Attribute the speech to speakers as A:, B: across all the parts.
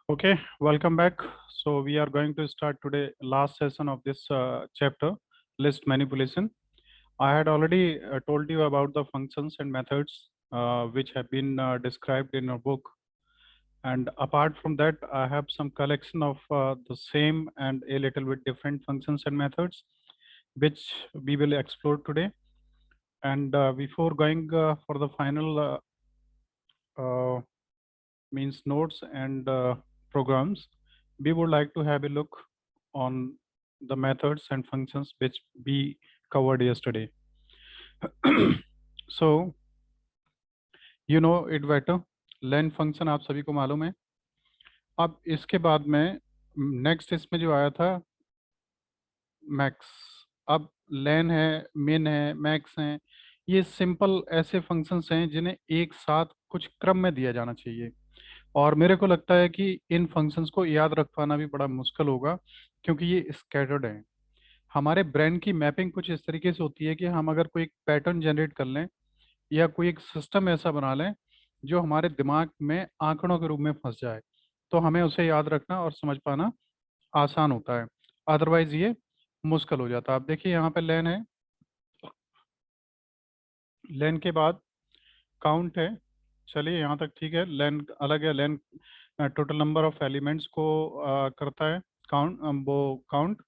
A: Okay, welcome back. So we are going to start today last session of this chapter, list manipulation. I had already told you about the functions and methods which have been described in a book. And apart from that, I have some collection of the same and a little bit different functions and methods, which we will explore today. And before going for the final means notes and programs, we would like to have a look on the methods and functions which we covered yesterday. So you know it better. len function आप सभी को मालूम है. अब इसके बाद में next इसमें जो आया था मैक्स. अब लेन है, मिन है, मैक्स हैं. ये सिंपल ऐसे फंक्शंस हैं जिन्हें एक साथ कुछ क्रम में दिया जाना चाहिए. और मेरे को लगता है कि इन फंक्शंस को याद रख पाना भी बड़ा मुश्किल होगा, क्योंकि ये स्कैटर्ड हैं. हमारे ब्रेन की मैपिंग कुछ इस तरीके से होती है कि हम अगर कोई एक पैटर्न जनरेट कर लें या कोई एक सिस्टम ऐसा बना लें जो हमारे दिमाग में आंकड़ों के रूप में फंस जाए, तो हमें उसे याद रखना और समझ पाना आसान होता है. अदरवाइज ये मुश्किल हो जाता है. आप देखिए यहाँ पे लेन है, लेन के बाद काउंट है. चलिए यहाँ तक ठीक है. लेन अलग है. लेन टोटल नंबर ऑफ एलिमेंट्स को करता है काउंट, वो काउंट.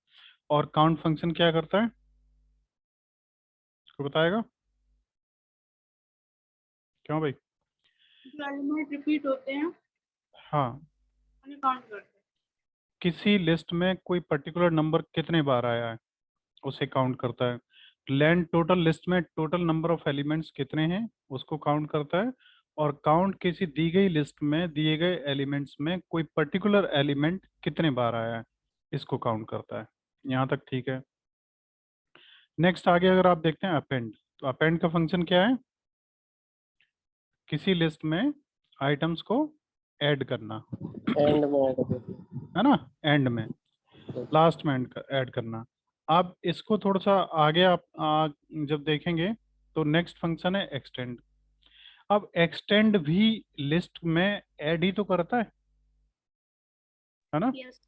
A: और काउंट फंक्शन क्या करता है, इसको बताएगा. क्यों भाई?
B: जो एलिमेंट रिपीट होते हैं
A: हाँ,
B: उन्हें काउंट करते हैं.
A: किसी लिस्ट में कोई पर्टिकुलर नंबर कितने बार आया है उसे काउंट करता है. लेन टोटल लिस्ट में टोटल नंबर ऑफ एलिमेंट्स कितने हैं उसको काउंट करता है. और काउंट किसी दी गई लिस्ट में दिए गए एलिमेंट्स में कोई पर्टिकुलर एलिमेंट कितने बार आया है इसको काउंट करता है. यहाँ तक ठीक है. नेक्स्ट आगे अगर आप देखते हैं अपेंड, तो अपेंड का फंक्शन क्या है? किसी लिस्ट में आइटम्स को ऐड करना,
C: एंड में ऐड कर
A: है ना. एंड में, लास्ट में ऐड करना. अब इसको थोड़ा सा आगे आप जब देखेंगे तो नेक्स्ट फंक्शन है एक्सटेंड. अब एक्सटेंड भी लिस्ट में ऐड ही तो करता है ना.
B: यस.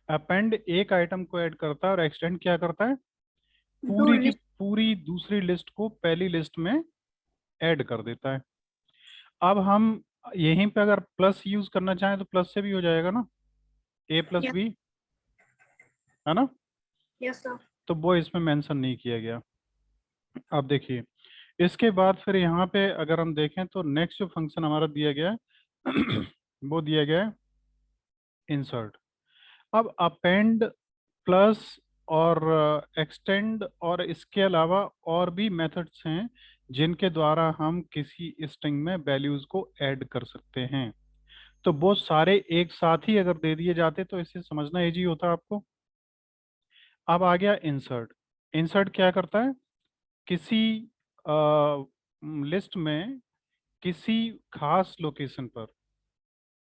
A: अपेंड एक आइटम को ऐड करता है और एक्सटेंड क्या करता है,
B: दो
A: पूरी की
B: लिस्ट.
A: पूरी दूसरी लिस्ट को पहली लिस्ट में ऐड कर देता है. अब हम यहीं पे अगर प्लस यूज करना चाहें तो प्लस से भी हो जाएगा ना, ए प्लस
B: Yes.
A: बी, है ना.
B: Yes sir.
A: तो वो इसमें मेंशन नहीं किया गया. अब देखिए इसके बाद फिर यहाँ पे अगर हम देखें तो नेक्स्ट जो फंक्शन हमारा दिया गया है वो दिया गया है इंसर्ट. अब अपेंड प्लस और एक्सटेंड और इसके अलावा और भी मेथड्स हैं जिनके द्वारा हम किसी स्ट्रिंग में वैल्यूज को ऐड कर सकते हैं. तो वो सारे एक साथ ही अगर दे दिए जाते तो इसे समझना इजी होता आपको. अब आ गया इंसर्ट. इंसर्ट क्या करता है, किसी लिस्ट में किसी खास लोकेशन पर,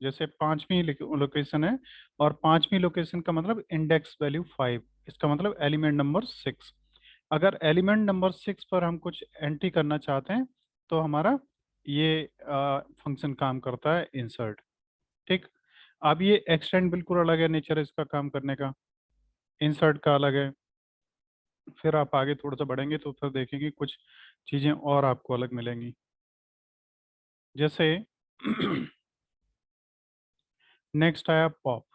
A: जैसे पांचवी लोकेशन है और पांचवी लोकेशन का मतलब इंडेक्स वैल्यू 5, इसका मतलब एलिमेंट नंबर 6. अगर एलिमेंट नंबर 6 पर हम कुछ एंट्री करना चाहते हैं तो हमारा ये फंक्शन काम करता है इंसर्ट. ठीक. अब ये एक्सटेंड बिल्कुल अलग है नेचर इसका काम करने का, इंसर्ट का अलग है. फिर आप आगे थोड़ा सा बढ़ेंगे तो फिर देखेंगे कुछ चीज़ें और आपको अलग मिलेंगी. जैसे नेक्स्ट आया पॉप.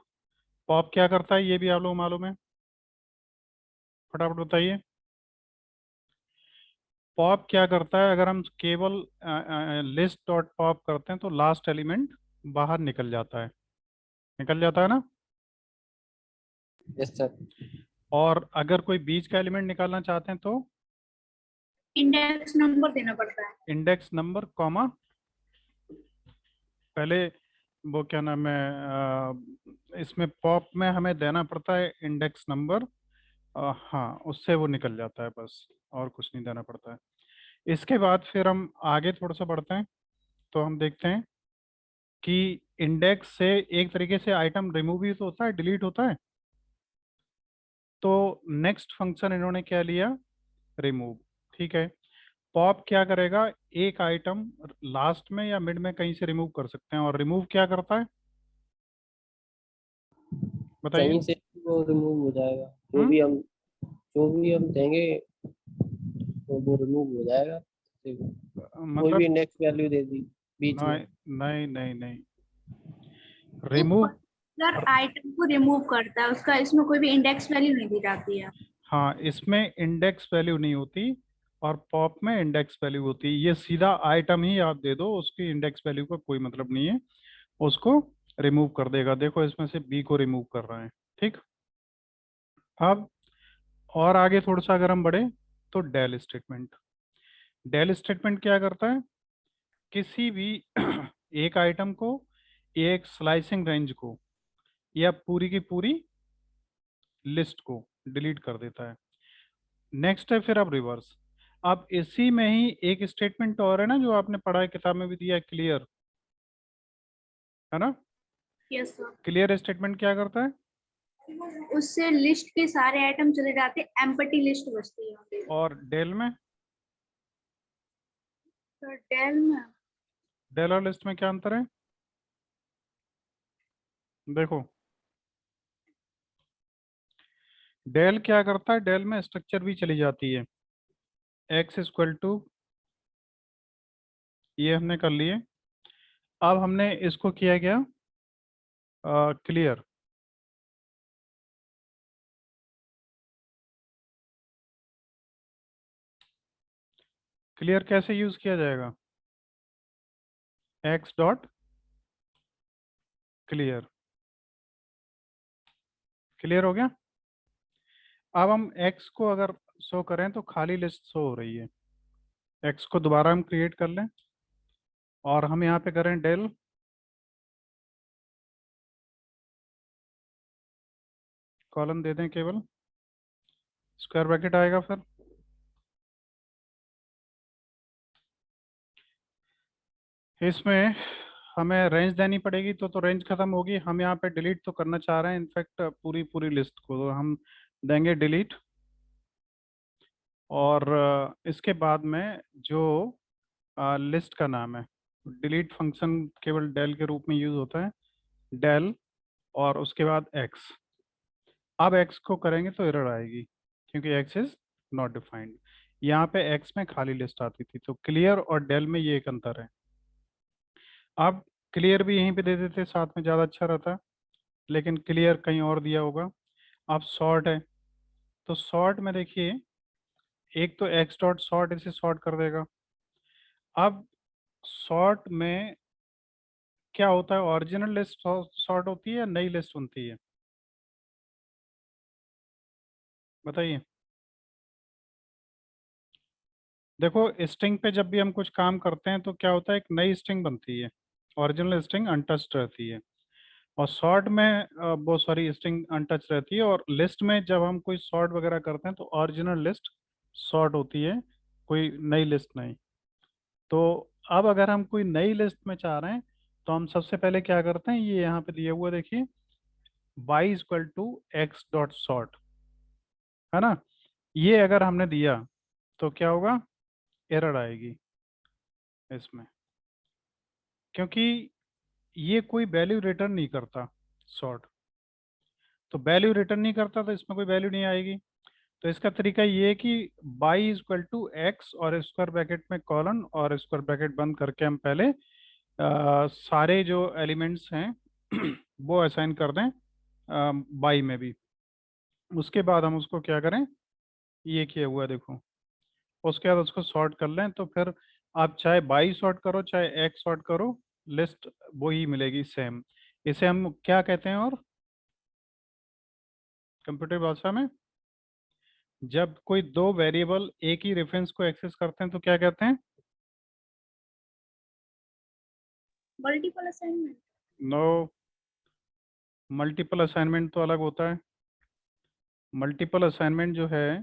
A: पॉप क्या करता है ये भी आप लोग मालूम है, फटाफट बताइए. पॉप क्या करता है, अगर हम केवल लिस्ट डॉट पॉप करते हैं तो लास्ट एलिमेंट बाहर निकल जाता है, निकल जाता है ना.
C: Yes sir.
A: और अगर कोई बीच का एलिमेंट निकालना चाहते हैं तो
B: इंडेक्स नंबर देना पड़ता है.
A: इंडेक्स नंबर कॉमा पहले वो क्या नाम है, इसमें पॉप में हमें देना पड़ता है इंडेक्स नंबर. हाँ, उससे वो निकल जाता है बस, और कुछ नहीं देना पड़ता है. इसके बाद फिर हम आगे थोड़ा सा बढ़ते हैं तो हम देखते हैं कि इंडेक्स से एक तरीके से आइटम रिमूव भी तो होता है, डिलीट होता है. तो नेक्स्ट फंक्शन इन्होंने क्या लिया, रिमूव. ठीक है. पॉप क्या करेगा, एक आइटम लास्ट में या मिड में कहीं से रिमूव कर सकते हैं. और रिमूव क्या करता है, बताइए।
C: कहीं से वो रिमूव हो जाएगा, जो भी हम देंगे तो वो रिमूव हो जाएगा। कोई भी
A: मतलब
C: इंडेक्स वैल्यू दे दी बीच में।
A: नहीं नहीं नहीं नहीं,
B: वो
A: रिमूव।
B: पर्टिकुलर आइटम को रिमूव करता है, उसका इसमें कोई भी इंडेक्स वैल्यू नहीं दी जाती है।
A: हाँ, इसमें इंडेक्स वैल्यू नहीं होती और पॉप में इंडेक्स वैल्यू होती है। ये सीधा आइटम ही आप दे दो, उसकी इंडेक्स वैल्यू का कोई मतलब नहीं है, उसको रिमूव कर देगा। देखो इसमें से बी को रिमूव कर रहा है। ठीक। अब और आगे थोड़ा सा अगर हम बढ़े तो डेल स्टेटमेंट। डेल स्टेटमेंट क्या करता है, किसी भी एक आइटम को, एक स्लाइसिंग रेंज को, या पूरी की पूरी लिस्ट को डिलीट कर देता है। नेक्स्ट है फिर अब रिवर्स। अब इसी में ही एक स्टेटमेंट और है ना, जो आपने पढ़ा है, किताब में भी दिया है, क्लियर, है ना।
B: Yes sir.
A: क्लियर स्टेटमेंट क्या करता है,
B: उससे लिस्ट के सारे आइटम चले जाते हैं, एम्प्टी लिस्ट बचती है।
A: और डेल में,
B: तो डेल में
A: डेल और लिस्ट में क्या अंतर है, देखो। डेल क्या करता है, डेल में स्ट्रक्चर भी चली जाती है। एक्स इक्वल टू, ये हमने कर लिए। अब हमने इसको किया क्या, क्लियर। क्लियर कैसे यूज किया जाएगा, एक्स डॉट क्लियर। क्लियर हो गया। अब हम एक्स को अगर शो करें तो खाली लिस्ट शो हो रही है। एक्स को दोबारा हम क्रिएट कर लें और हम यहाँ पे करें डेल, कॉलम दे दें केवल, स्क्वायर ब्रैकेट आएगा फिर। इसमें हमें रेंज देनी पड़ेगी, तो रेंज खत्म होगी। हम यहाँ पे डिलीट तो करना चाह रहे हैं इनफैक्ट पूरी पूरी लिस्ट को, तो हम देंगे डिलीट। और इसके बाद में जो लिस्ट का नाम है, डिलीट फंक्शन केवल डेल के रूप में यूज होता है, डेल और उसके बाद एक्स। अब एक्स को करेंगे तो एरर आएगी, क्योंकि एक्स इज नॉट डिफाइंड। यहाँ पे एक्स में खाली लिस्ट आती थी, तो क्लियर और डेल में ये एक अंतर है। अब क्लियर भी यहीं पे दे देते साथ में, ज़्यादा अच्छा रहता, लेकिन क्लियर कहीं और दिया होगा। अब सॉर्ट है, तो सॉर्ट में देखिए, एक तो एक्स डॉट सॉर्ट इसे सॉर्ट कर देगा। अब सॉर्ट में क्या होता है, ओरिजिनल लिस्ट सॉर्ट होती है या नई लिस्ट बनती है, बताइए। देखो स्ट्रिंग पे जब भी हम कुछ काम करते हैं तो क्या होता है, एक नई स्ट्रिंग बनती है, ओरिजिनल स्ट्रिंग अनटच्ड रहती है। और सॉर्ट में वो सॉरी स्ट्रिंग अनटच रहती है, और लिस्ट में जब हम कोई सॉर्ट वगैरह करते हैं तो ओरिजिनल लिस्ट सॉर्ट होती है, कोई नई लिस्ट नहीं। तो अब अगर हम कोई नई लिस्ट में चाह रहे हैं तो हम सबसे पहले क्या करते हैं, ये यहाँ पे दिया हुआ देखिए, y equal to X dot sort, है ना। ये अगर हमने दिया तो क्या होगा, एरर आएगी इसमें, क्योंकि ये कोई वैल्यू रिटर्न नहीं करता सॉर्ट। तो वैल्यू रिटर्न नहीं करता तो इसमें कोई वैल्यू नहीं आएगी। तो इसका तरीका ये है कि बाई इक्वल टू एक्स और स्क्वायर ब्रैकेट में कॉलन और स्क्वायर ब्रैकेट बंद करके हम पहले सारे जो एलिमेंट्स हैं वो असाइन कर दें बाई में भी। उसके बाद हम उसको क्या करें, ये किया हुआ है देखो। उसके बाद उसको सॉर्ट कर लें, तो फिर आप चाहे बाई सॉर्ट करो चाहे एक्स सॉर्ट करो, लिस्ट वही मिलेगी सेम। इसे हम क्या कहते हैं, और कंप्यूटर भाषा में, जब कोई दो वेरिएबल एक ही रेफरेंस को एक्सेस करते हैं तो क्या कहते हैं,
B: multiple assignment.
A: No, multiple assignment तो अलग होता है। मल्टीपल असाइनमेंट जो है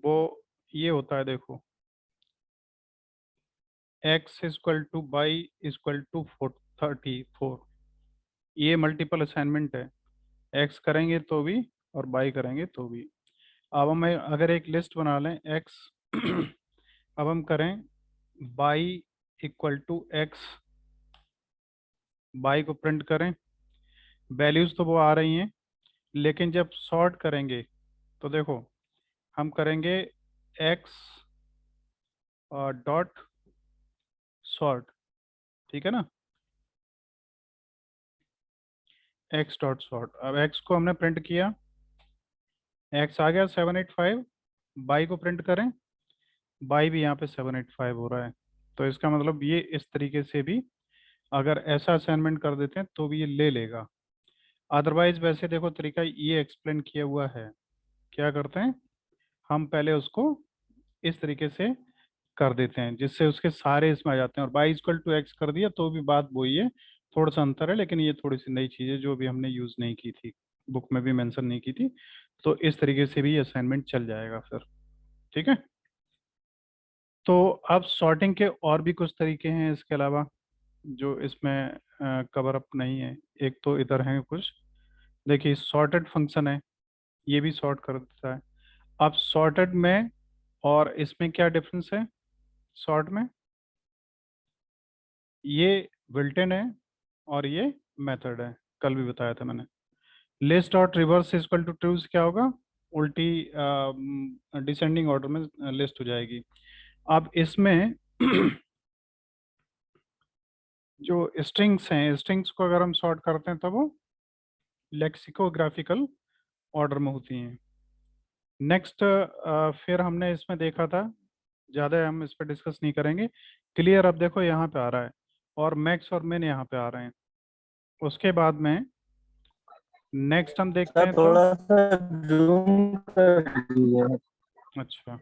A: वो ये होता है देखो, X equal to Y equal to 34, ये मल्टीपल असाइनमेंट है। एक्स करेंगे तो भी और बाई करेंगे तो भी। अब हम अगर एक लिस्ट बना लें एक्स अब हम करें Y equal to X, Y को प्रिंट करें, वैल्यूज तो वो आ रही हैं, लेकिन जब सॉर्ट करेंगे तो देखो हम करेंगे एक्स डॉट सॉर्ट, ठीक है ना, एक्स डॉट सॉर्ट। अब एक्स को हमने प्रिंट किया, एक्स आ गया 785, बाई को प्रिंट करें, बाई भी यहाँ पे 785 हो रहा है। तो इसका मतलब ये इस तरीके से भी अगर ऐसा असाइनमेंट कर देते हैं तो भी ये ले लेगा। अदरवाइज वैसे देखो तरीका ये एक्सप्लेन किया हुआ है, क्या करते हैं हम पहले उसको इस तरीके से कर देते हैं जिससे उसके सारे इसमें आ जाते हैं, और बाई इक्वल टू एक्स कर दिया तो भी बात वही है, थोड़ा सा अंतर है, लेकिन ये थोड़ी सी नई चीज़ है जो भी हमने यूज़ नहीं की थी, बुक में भी मेंशन नहीं की थी। तो इस तरीके से भी असाइनमेंट चल जाएगा फिर, ठीक है। तो अब सॉर्टिंग के और भी कुछ तरीके हैं इसके अलावा जो इसमें कवर अप नहीं है। एक तो इधर है कुछ, देखिए सॉर्टेड फंक्शन है, ये भी सॉर्ट कर देता है। अब सॉर्टेड में और इसमें क्या डिफरेंस है, सॉर्ट में ये विल्टन है और ये मेथड है, कल भी बताया था मैंने। List dot reverse equal to true क्या होगा, उल्टी डिसेंडिंग ऑर्डर में लिस्ट हो जाएगी। अब इसमें जो स्ट्रिंग्स हैं, स्ट्रिंग्स को अगर हम सॉर्ट करते हैं तो वो लेक्सिकोग्राफिकल ऑर्डर में होती हैं। नेक्स्ट फिर हमने इसमें देखा था, ज़्यादा हम इस पर डिस्कस नहीं करेंगे। क्लियर अब देखो यहाँ पे आ रहा है, और मैक्स और मिन यहाँ पे आ रहे हैं। उसके बाद में नेक्स्ट हम देखते
C: सर
A: हैं तो,
C: थोड़ा सा जूम कर दीजिए।
A: अच्छा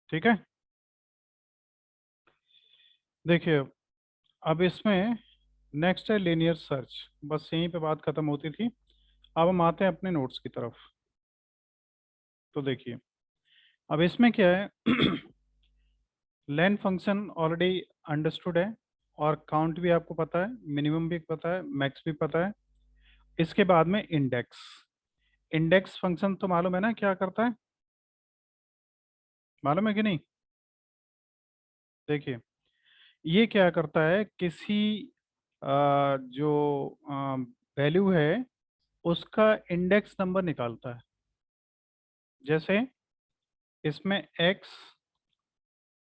A: ठीक है, देखिए अब इसमें नेक्स्ट है लीनियर सर्च, बस यहीं पे बात खत्म होती थी। अब हम आते हैं अपने नोट्स की तरफ। तो देखिए अब इसमें क्या है लेन फंक्शन ऑलरेडी अंडरस्टूड है, और काउंट भी आपको पता है, मिनिमम भी पता है, मैक्स भी पता है। इसके बाद में इंडेक्स, इंडेक्स फंक्शन तो मालूम है ना क्या करता है, मालूम है कि नहीं। देखिए ये क्या करता है, किसी जो वैल्यू है उसका इंडेक्स नंबर निकालता है। जैसे इसमें x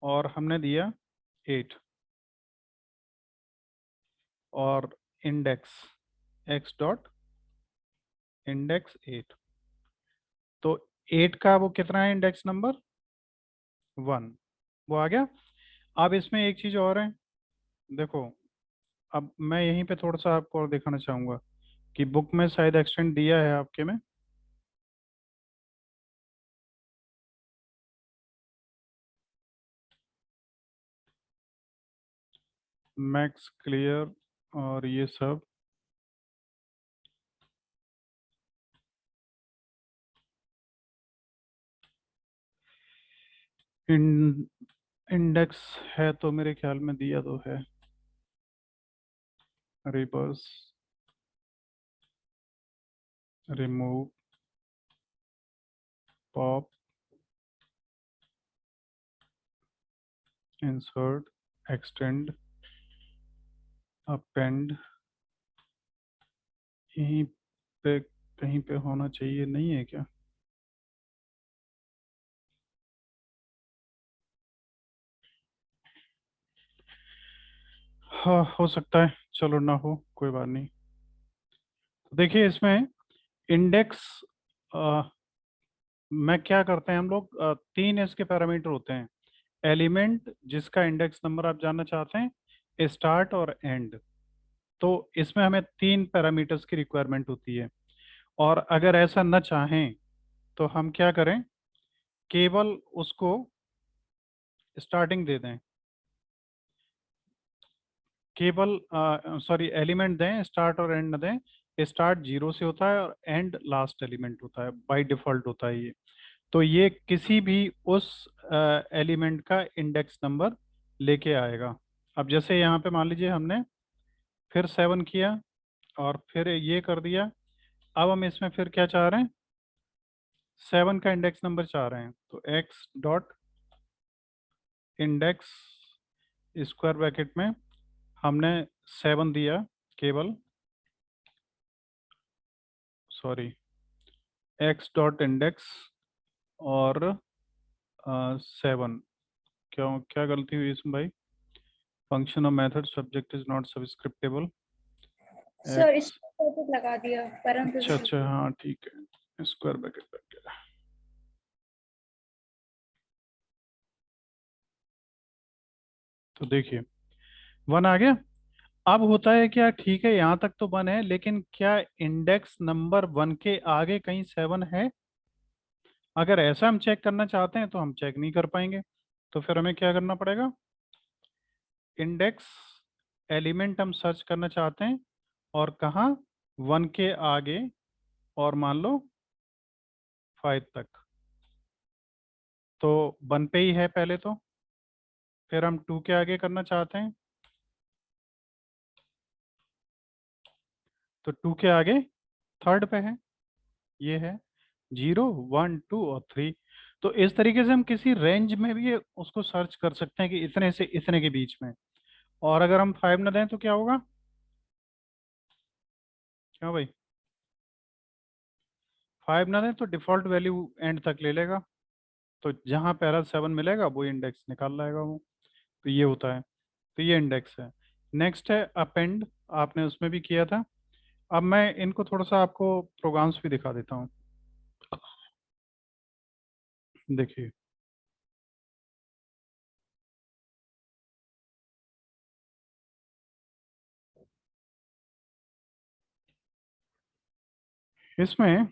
A: और हमने दिया 8 और इंडेक्स x डॉट इंडेक्स 8, तो 8 का वो कितना है इंडेक्स नंबर 1, वो आ गया। अब इसमें एक चीज़ और है, देखो अब मैं यहीं पे थोड़ा सा आपको और दिखाना चाहूँगा कि बुक में शायद एक्सटेंड दिया है आपके में, मैक्स क्लियर और ये सब, इन इंडेक्स है तो मेरे ख्याल में दिया तो है, reverse remove pop insert extend append, यहीं पे कहीं पे होना चाहिए, नहीं है क्या। हाँ हो सकता है, चलो ना हो कोई बात नहीं। तो देखिए इसमें इंडेक्स में क्या करते हैं हम लोग, तीन इसके पैरामीटर होते हैं। एलिमेंट जिसका इंडेक्स नंबर आप जानना चाहते हैं, स्टार्ट और एंड। तो इसमें हमें तीन पैरामीटर्स की रिक्वायरमेंट होती है, और अगर ऐसा न चाहें तो हम क्या करें, केवल उसको स्टार्टिंग दे दें, केवल सॉरी एलिमेंट दें, स्टार्ट और एंड न दें। स्टार्ट 0 से होता है और एंड लास्ट एलिमेंट होता है, बाय डिफॉल्ट होता है ये। तो ये किसी भी उस एलिमेंट का इंडेक्स नंबर लेके आएगा। अब जैसे यहाँ पे मान लीजिए हमने फिर 7 किया और फिर ये कर दिया, अब हम इसमें फिर क्या चाह रहे हैं, 7 का इंडेक्स नंबर चाह रहे हैं, तो x dot index square bracket में हमने 7 दिया केवल, सॉरी, x डॉट इंडेक्स और 7, क्यों, क्या गलती हुई इसमें भाई? फंक्शन और method subject is not subscriptable.
B: Sir इसको लगा दिया
A: अच्छा
B: पैरेंथेसिस।
A: अच्छा, हाँ ठीक है, स्क्वायर ब्रैकेट लग गया। तो देखिए 1 आ गया। अब होता है क्या, ठीक है यहाँ तक तो 1 है, लेकिन क्या इंडेक्स नंबर 1 के आगे कहीं 7 है? अगर ऐसा हम चेक करना चाहते हैं तो हम चेक नहीं कर पाएंगे। तो फिर हमें क्या करना पड़ेगा, इंडेक्स एलिमेंट हम सर्च करना चाहते हैं और कहाँ, 1 के आगे और मान लो 5 तक। तो 1 पे ही है पहले तो, फिर हम 2 के आगे करना चाहते हैं तो 2 के आगे 3rd पे है, ये है 0 1 2 और 3। तो इस तरीके से हम किसी रेंज में भी उसको सर्च कर सकते हैं कि इतने से इतने के बीच में। और अगर हम 5 ना दें तो क्या होगा, क्या भाई? 5 ना दें तो डिफॉल्ट वैल्यू एंड तक ले लेगा, तो जहां पहला 7 मिलेगा वो इंडेक्स निकाल लाएगा वो। तो ये होता है, तो ये इंडेक्स है। नेक्स्ट है अपेंड, आपने उसमें भी किया था। अब मैं इनको थोड़ा सा आपको प्रोग्राम्स भी दिखा देता हूँ। देखिए इसमें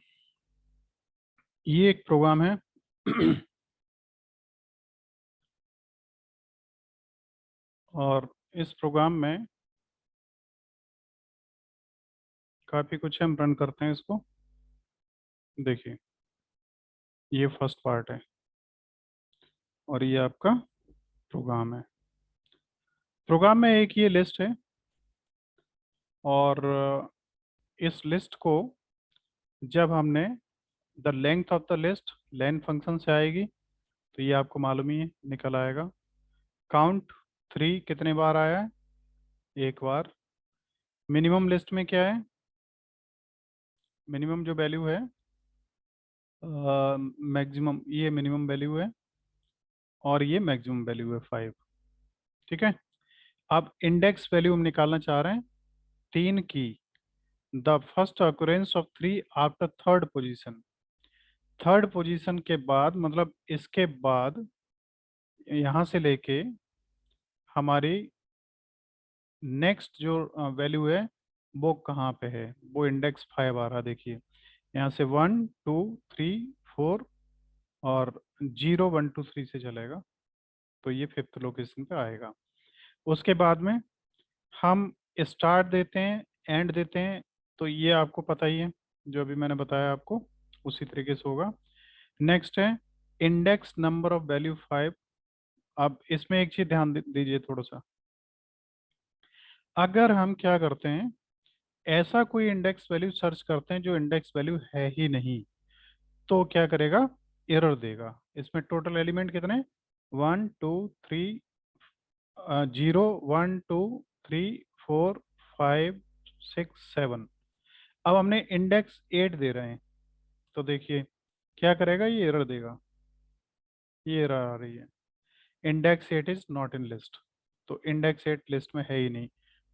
A: ये एक प्रोग्राम है और इस प्रोग्राम में काफी कुछ हम रन करते हैं इसको। देखिए ये फर्स्ट पार्ट है और ये आपका प्रोग्राम है। प्रोग्राम में एक ये लिस्ट है और इस लिस्ट को जब हमने the length of the list len function से आएगी, तो ये आपको मालूम ही है, निकल आएगा। काउंट 3 कितने बार आया है, एक बार। मिनिमम लिस्ट में क्या है, मिनिमम जो वैल्यू है, मैक्सिमम, ये मिनिमम वैल्यू है और ये मैक्सिमम वैल्यू है 5। ठीक है। अब इंडेक्स वैल्यू हम निकालना चाह रहे हैं 3 की, the first occurrence of 3 after 3rd position. 3rd position के बाद, मतलब इसके बाद यहाँ से लेके हमारी नेक्स्ट जो वैल्यू है वो कहाँ पे है, वो इंडेक्स 5 आ रहा, देखिए यहाँ से 1 2 3 4 और 0 1 2 3 से चलेगा, तो ये 5th लोकेशन पे आएगा। उसके बाद में हम स्टार्ट देते हैं, एंड देते हैं, तो ये आपको पता ही है, जो अभी मैंने बताया आपको उसी तरीके से होगा। नेक्स्ट है इंडेक्स नंबर ऑफ वैल्यू 5। अब इसमें एक चीज ध्यान दीजिए थोड़ा सा, अगर हम क्या करते हैं, ऐसा कोई इंडेक्स वैल्यू सर्च करते हैं जो इंडेक्स वैल्यू है ही नहीं, तो क्या करेगा, एरर देगा। इसमें टोटल एलिमेंट कितने, 1 2 3, 0 1 2 3 4 5 6 7। अब हमने इंडेक्स 8 दे रहे हैं, तो देखिए क्या करेगा, ये एरर देगा, ये एरर आ रही है, index 8 is not in list. तो इंडेक्स 8 लिस्ट में है ही नहीं,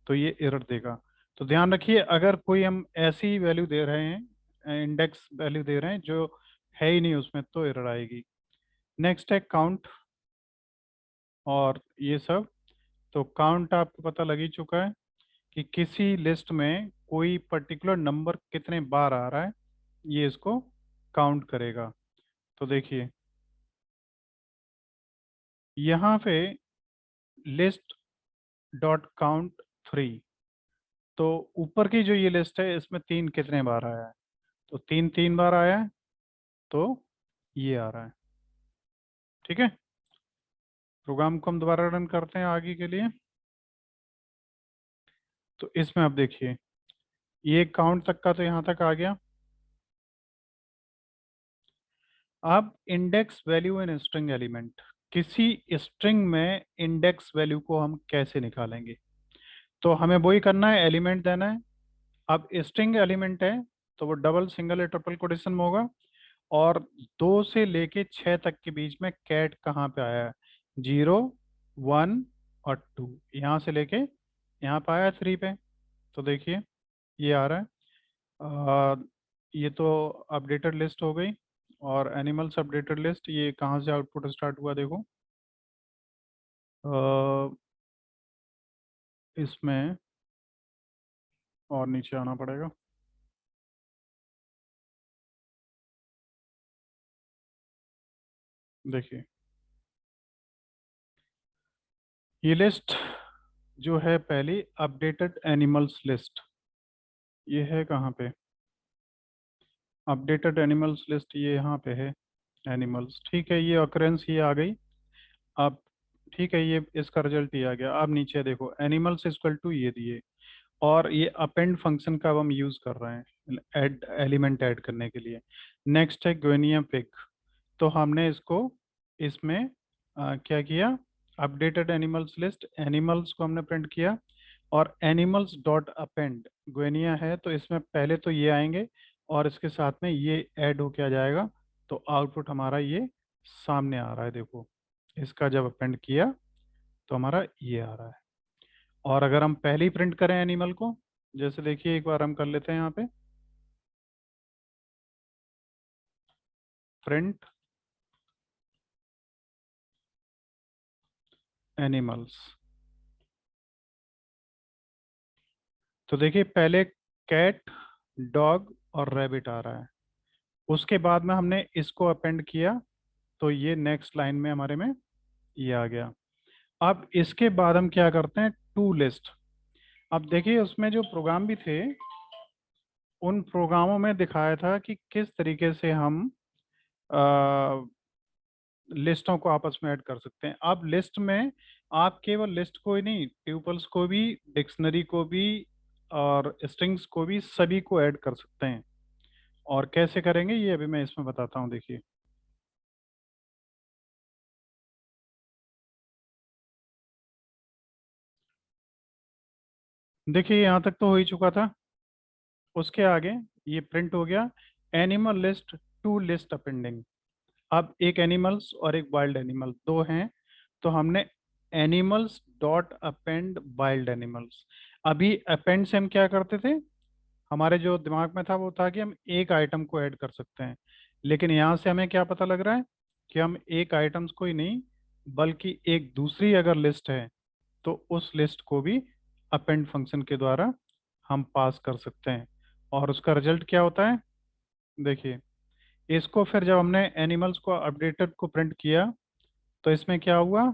A: तो ये एरर देगा। तो ध्यान रखिए, अगर कोई हम ऐसी वैल्यू दे रहे हैं, इंडेक्स वैल्यू दे रहे हैं जो है ही नहीं उसमें, तो एरर आएगी। नेक्स्ट है काउंट और ये सब। तो काउंट आपको पता लग ही चुका है कि किसी लिस्ट में कोई पर्टिकुलर नंबर कितने बार आ रहा है, ये इसको काउंट करेगा। तो देखिए यहाँ पे लिस्ट डॉट काउंट 3, तो ऊपर की जो ये लिस्ट है इसमें 3 कितने बार आया है, तो 3 3 बार आया है, तो ये आ रहा है। ठीक है। प्रोग्राम को हम दोबारा रन करते हैं आगे के लिए। तो इसमें आप देखिए ये काउंट तक का तो यहाँ तक आ गया। अब index value in string element, किसी स्ट्रिंग में इंडेक्स वैल्यू को हम कैसे निकालेंगे। तो हमें वही करना है, एलिमेंट देना है। अब स्ट्रिंग एलिमेंट है तो वो डबल, सिंगल या ट्रिपल कोटेशन में होगा। और 2 से लेके 6 तक के बीच में कैट कहाँ पे आया है, 0, 1 और 2। यहाँ से लेके यहाँ पे आया है 3 पे। तो देखिए ये आ रहा है। आ, ये तो अपडेटेड लिस्ट हो गई। और एनिमल्स अपडेटेड लिस्ट, ये कहाँ से आउटपुट स्टार्ट हुआ देखो। आ, इसमें और नीचे आना पड़ेगा। देखिए ये लिस्ट जो है पहली अपडेटेड एनिमल्स लिस्ट, ये है कहाँ पे, अपडेटेड एनिमल्स लिस्ट ये यहाँ पे है। एनिमल्स, ठीक है, ये ऑकरेंस ये आ गई। अब ठीक है, ये इसका रिजल्ट ये आ गया। अब नीचे देखो, एनिमल्स इक्वल टू ये दिए, और ये अपेंड फंक्शन का अब हम यूज कर रहे हैं ऐड एलिमेंट ऐड करने के लिए। नेक्स्ट है ग्वेनिया पिग। तो हमने इसको इसमें क्या किया, अपडेटेड एनिमल्स लिस्ट, एनिमल्स को हमने प्रिंट किया। और एनिमल्स डॉट अपेंड ग्वेनिया है, तो इसमें पहले तो ये आएंगे और इसके साथ में ये ऐड होके आ जाएगा। तो आउटपुट हमारा ये सामने आ रहा है, देखो इसका जब अपेंड किया तो हमारा ये आ रहा है। और अगर हम पहले ही प्रिंट करें एनिमल को, जैसे देखिए एक बार हम कर लेते हैं यहाँ पे प्रिंट एनिमल्स। तो देखिए पहले कैट, डॉग और रैबिट आ रहा है। उसके बाद में हमने इसको अपेंड किया, तो ये नेक्स्ट लाइन में हमारे में ये आ गया। अब इसके बाद हम क्या करते हैं, टू लिस्ट। अब देखिए उसमें जो प्रोग्राम भी थे, उन प्रोग्रामों में दिखाया था कि किस तरीके से हम लिस्टों को आपस में ऐड कर सकते हैं। अब लिस्ट में आप केवल लिस्ट को ही नहीं, ट्यूपल्स को भी, डिक्शनरी को भी और स्ट्रिंग्स को भी, सभी को ऐड कर सकते हैं। और कैसे करेंगे ये अभी मैं इसमें बताता हूँ। देखिए देखिए यहाँ तक तो हो ही चुका था। उसके आगे ये प्रिंट हो गया, animal list to list appending. अब एक एनिमल्स और एक वाइल्ड एनिमल दो हैं, तो हमने animals dot append wild animals. अभी अपेंड से हम क्या करते थे, हमारे जो दिमाग में था वो था कि हम एक आइटम को ऐड कर सकते हैं। लेकिन यहाँ से हमें क्या पता लग रहा है कि हम एक आइटम्स को ही नहीं, बल्कि एक दूसरी अगर लिस्ट है तो उस लिस्ट को भी अपेंड फंक्शन के द्वारा हम पास कर सकते हैं। और उसका रिजल्ट क्या होता है, देखिए इसको फिर जब हमने एनिमल्स को अपडेटेड को प्रिंट किया, तो इसमें क्या हुआ,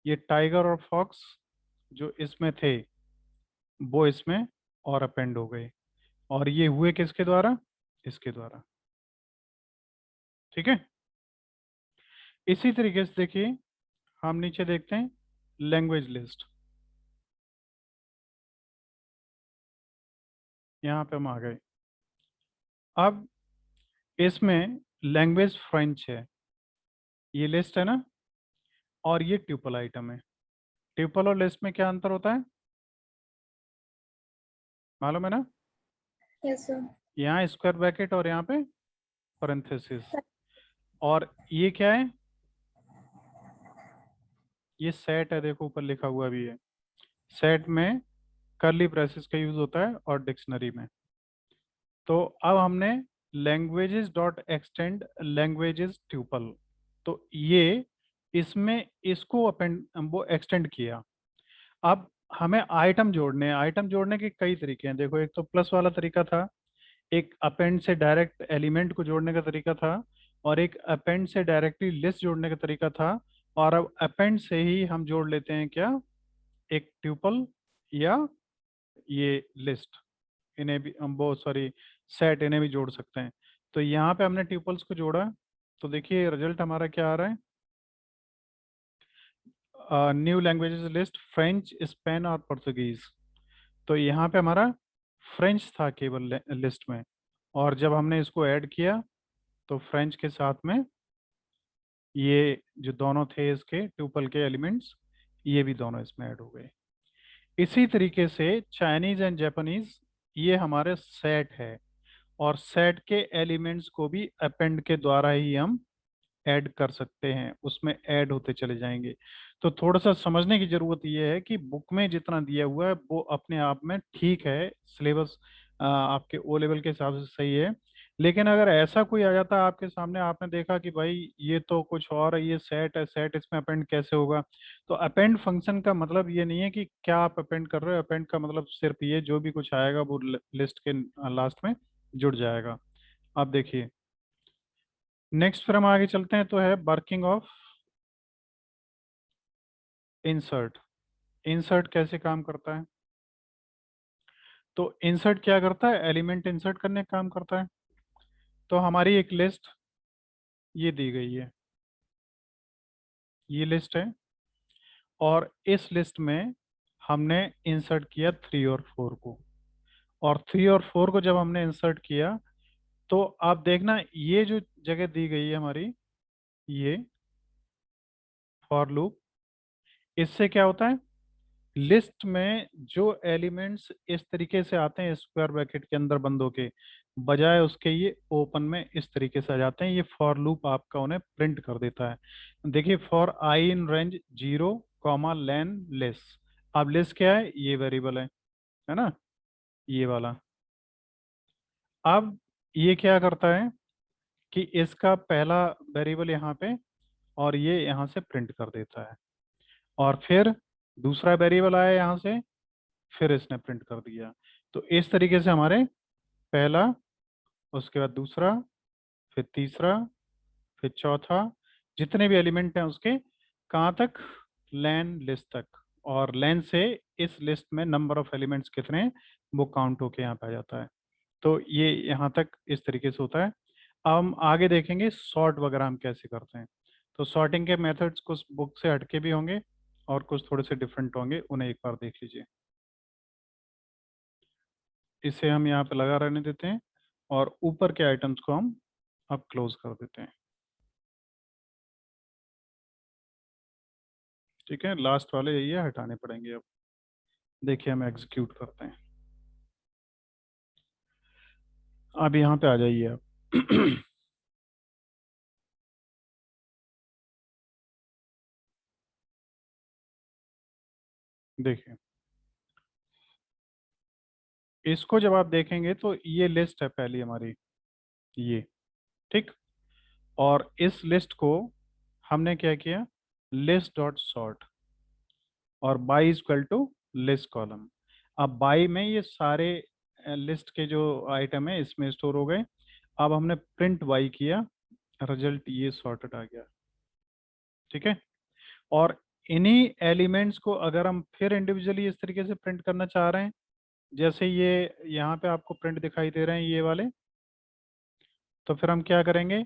A: ये टाइगर और फॉक्स जो इसमें थे वो इसमें और अपेंड हो गए। और ये हुए किसके द्वारा, इसके द्वारा। ठीक है, इसी तरीके से देखिए हम नीचे देखते हैं लैंग्वेज लिस्ट। यहाँ पे हम आ गए। अब इसमें लैंग्वेज फ्रेंच है, ये लिस्ट है ना, और ये ट्यूपल आइटम है। ट्यूपल और लिस्ट में क्या अंतर होता है मालूम है ना,
B: यस सर।
A: यहाँ स्क्वायर ब्रैकेट और यहाँ पे पैरेंथेसिस। और ये क्या है, ये सेट है, देखो ऊपर लिखा हुआ भी है। सेट में कर्ली ब्रेसेस का यूज होता है और डिक्शनरी में। तो अब हमने languages dot extend languages tuple, तो ये इसमें इसको अपेंड वो एक्सटेंड किया। अब हमें आइटम जोड़ने हैं। आइटम जोड़ने के कई तरीके हैं, देखो एक तो प्लस वाला तरीका था, एक अपेंड से डायरेक्ट एलिमेंट को जोड़ने का तरीका था, और एक अपेंड से डायरेक्टली लिस्ट जोड़ने का तरीका था। और अब अपेंड से ही हम जोड़ लेते हैं क्या, एक ट्यूपल या ये लिस्ट, इन्हें भी हम वो सॉरी सेट, इन्हें भी जोड़ सकते हैं। तो यहाँ पे हमने ट्यूपल्स को जोड़ा, तो देखिए रिजल्ट हमारा क्या आ रहा है, new languages list French, Spain और पुर्तगीज। तो यहाँ पे हमारा फ्रेंच था केवल लिस्ट में, और जब हमने इसको ऐड किया तो फ्रेंच के साथ में ये जो दोनों थे इसके ट्यूपल के एलिमेंट्स, ये भी दोनों इसमें ऐड हो गए। इसी तरीके से चाइनीज एंड जापानीज ये हमारे सेट है, और सेट के एलिमेंट्स को भी अपेंड के द्वारा ही हम ऐड कर सकते हैं, उसमें ऐड होते चले जाएंगे। तो थोड़ा सा समझने की जरूरत यह है कि बुक में जितना दिया हुआ है वो अपने आप में ठीक है, सिलेबस आपके ओ लेवल के हिसाब से सही है। लेकिन अगर ऐसा कोई आ जाता है आपके सामने, आपने देखा कि भाई ये तो कुछ और है, ये सेट है, सेट इसमें अपेंड कैसे होगा, तो अपेंड फंक्शन का मतलब ये नहीं है कि क्या आप अपेंड कर रहे हो। अपेंड का मतलब सिर्फ ये, जो भी कुछ आएगा वो लिस्ट के लास्ट में जुड़ जाएगा। आप देखिए नेक्स्ट, फिर हम आगे चलते हैं, तो है वर्किंग ऑफ इंसर्ट। इंसर्ट कैसे काम करता है? तो इंसर्ट क्या करता है? एलिमेंट इंसर्ट करने का काम करता है। तो हमारी एक लिस्ट ये दी गई है, ये लिस्ट है, और इस लिस्ट में हमने इंसर्ट किया 3 और 4 को। और 3 और 4 को जब हमने इंसर्ट किया, तो आप देखना ये जो जगह दी गई है हमारी, ये फॉर लूप, इससे क्या होता है, लिस्ट में जो एलिमेंट्स इस तरीके से आते हैं स्क्वायर ब्रैकेट के अंदर बंद होके, बजाय उसके ये ओपन में इस तरीके से आ जाते हैं। ये फॉर लूप आपका उन्हें प्रिंट कर देता है। देखिए, for I in range 0 lane less. अब लेस क्या है? ये वेरिएबल है ना, ये वाला। अब ये क्या करता है कि इसका पहला वेरिएबल यहाँ पे, और ये यहाँ से प्रिंट कर देता है, और फिर दूसरा वेरिएबल आया यहाँ से, फिर इसने प्रिंट कर दिया। तो इस तरीके से हमारे पहला, उसके बाद दूसरा, फिर तीसरा, फिर चौथा, जितने भी एलिमेंट हैं उसके कहाँ तक, लेन लिस्ट तक। और लेन से इस लिस्ट में नंबर ऑफ एलिमेंट्स कितने हैं वो काउंट होके यहाँ पे आ जाता है। तो ये यहाँ तक इस तरीके से होता है। अब हम आगे देखेंगे सॉर्ट वगैरह हम कैसे करते हैं। तो सॉर्टिंग के मेथड्स कुछ बुक से हटके भी होंगे और कुछ थोड़े से डिफरेंट होंगे, उन्हें एक बार देख लीजिए। इसे हम यहाँ पे लगा रहने देते हैं, और ऊपर के आइटम्स को हम अब क्लोज कर देते हैं। ठीक है, लास्ट वाले यही है, हटाने पड़ेंगे अब। देखिए हम एग्जीक्यूट करते हैं। अब यहाँ पे आ जाइए आप। देखिए, इसको जब आप देखेंगे तो ये लिस्ट है पहली हमारी, ये, ठीक। और इस लिस्ट को हमने क्या किया, लिस्ट डॉट सॉर्ट, और Y equal to list column. अब बाई में ये सारे लिस्ट के जो आइटम है इसमें स्टोर हो गए। अब हमने प्रिंट बाई किया, रिजल्ट ये सॉर्टेड आ गया। ठीक है, और इन्हीं एलिमेंट्स को अगर हम फिर इंडिविजुअली इस तरीके से प्रिंट करना चाह रहे हैं, जैसे ये यहाँ पे आपको प्रिंट दिखाई दे रहे हैं ये वाले, तो फिर हम क्या करेंगे,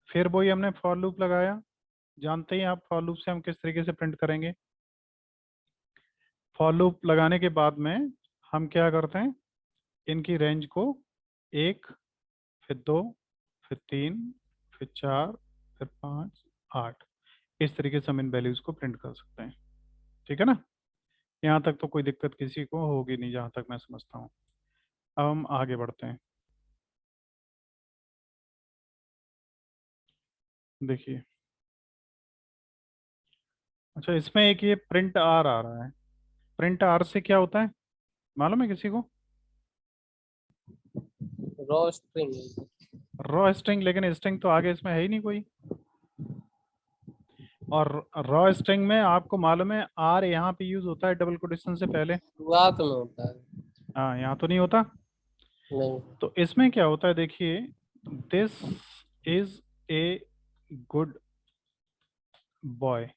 A: फिर वही हमने फॉर लूप लगाया। जानते ही आप फॉर लूप से हम किस तरीके से प्रिंट करेंगे। फॉर लूप लगाने के बाद में हम क्या करते हैं, इनकी रेंज को 1, फिर 2, फिर 3, फिर 4, फिर 5, 8, इस तरीके से हम इन वैल्यूज को प्रिंट कर सकते हैं। ठीक है ना, यहाँ तक तो कोई दिक्कत किसी को होगी नहीं जहाँ तक मैं समझता हूँ। अब हम आगे बढ़ते हैं। देखिए, अच्छा, इसमें एक ये प्रिंट आर आ रहा है। प्रिंट आर से क्या होता है मालूम है किसी को?
C: Raw string.
A: रॉ स्ट्रिंग, लेकिन स्ट्रिंग तो आगे इसमें है ही नहीं कोई। और रॉ स्ट्रिंग में आपको मालूम है आर यहाँ पे यूज होता है डबल कोटेशन से पहले।
C: शुरुआत में होता है।
A: हाँ, यहाँ तो नहीं होता।
C: नहीं।
A: तो इसमें क्या होता है, देखिए, this is a good boy.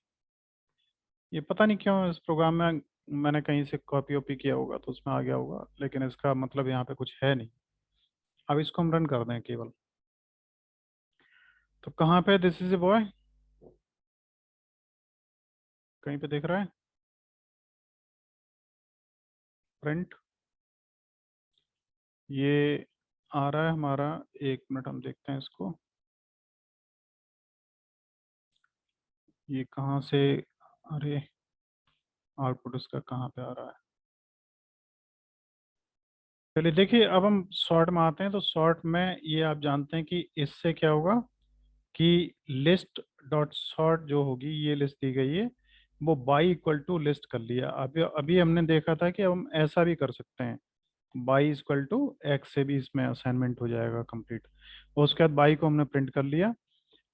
A: ये पता नहीं क्यों इस प्रोग्राम में मैंने कहीं से कॉपी वॉपी किया होगा तो उसमें आ गया होगा, लेकिन इसका मतलब यहाँ पे कुछ है नहीं। अब इसको हम रन कर दें केवल। तो कहाँ पे दिस इज ए बॉय, कहीं पे दिख रहा है प्रिंट, ये आ रहा है हमारा। एक मिनट हम देखते हैं इसको। ये कहाँ से, अरे आउटपुट इसका कहाँ पे आ रहा है। चलिए देखिए, अब हम सॉर्ट में आते हैं। तो सॉर्ट में ये आप जानते हैं कि इससे क्या होगा कि लिस्ट डॉट सॉर्ट जो होगी, ये लिस्ट दी गई है, वो बाई इक्वल टू लिस्ट कर लिया। अभी अभी हमने देखा था कि अब हम ऐसा भी कर सकते हैं, बाई इक्वल टू एक्स से भी इसमें असाइनमेंट हो जाएगा कंप्लीट। उसके बाद बाई को हमने प्रिंट कर लिया,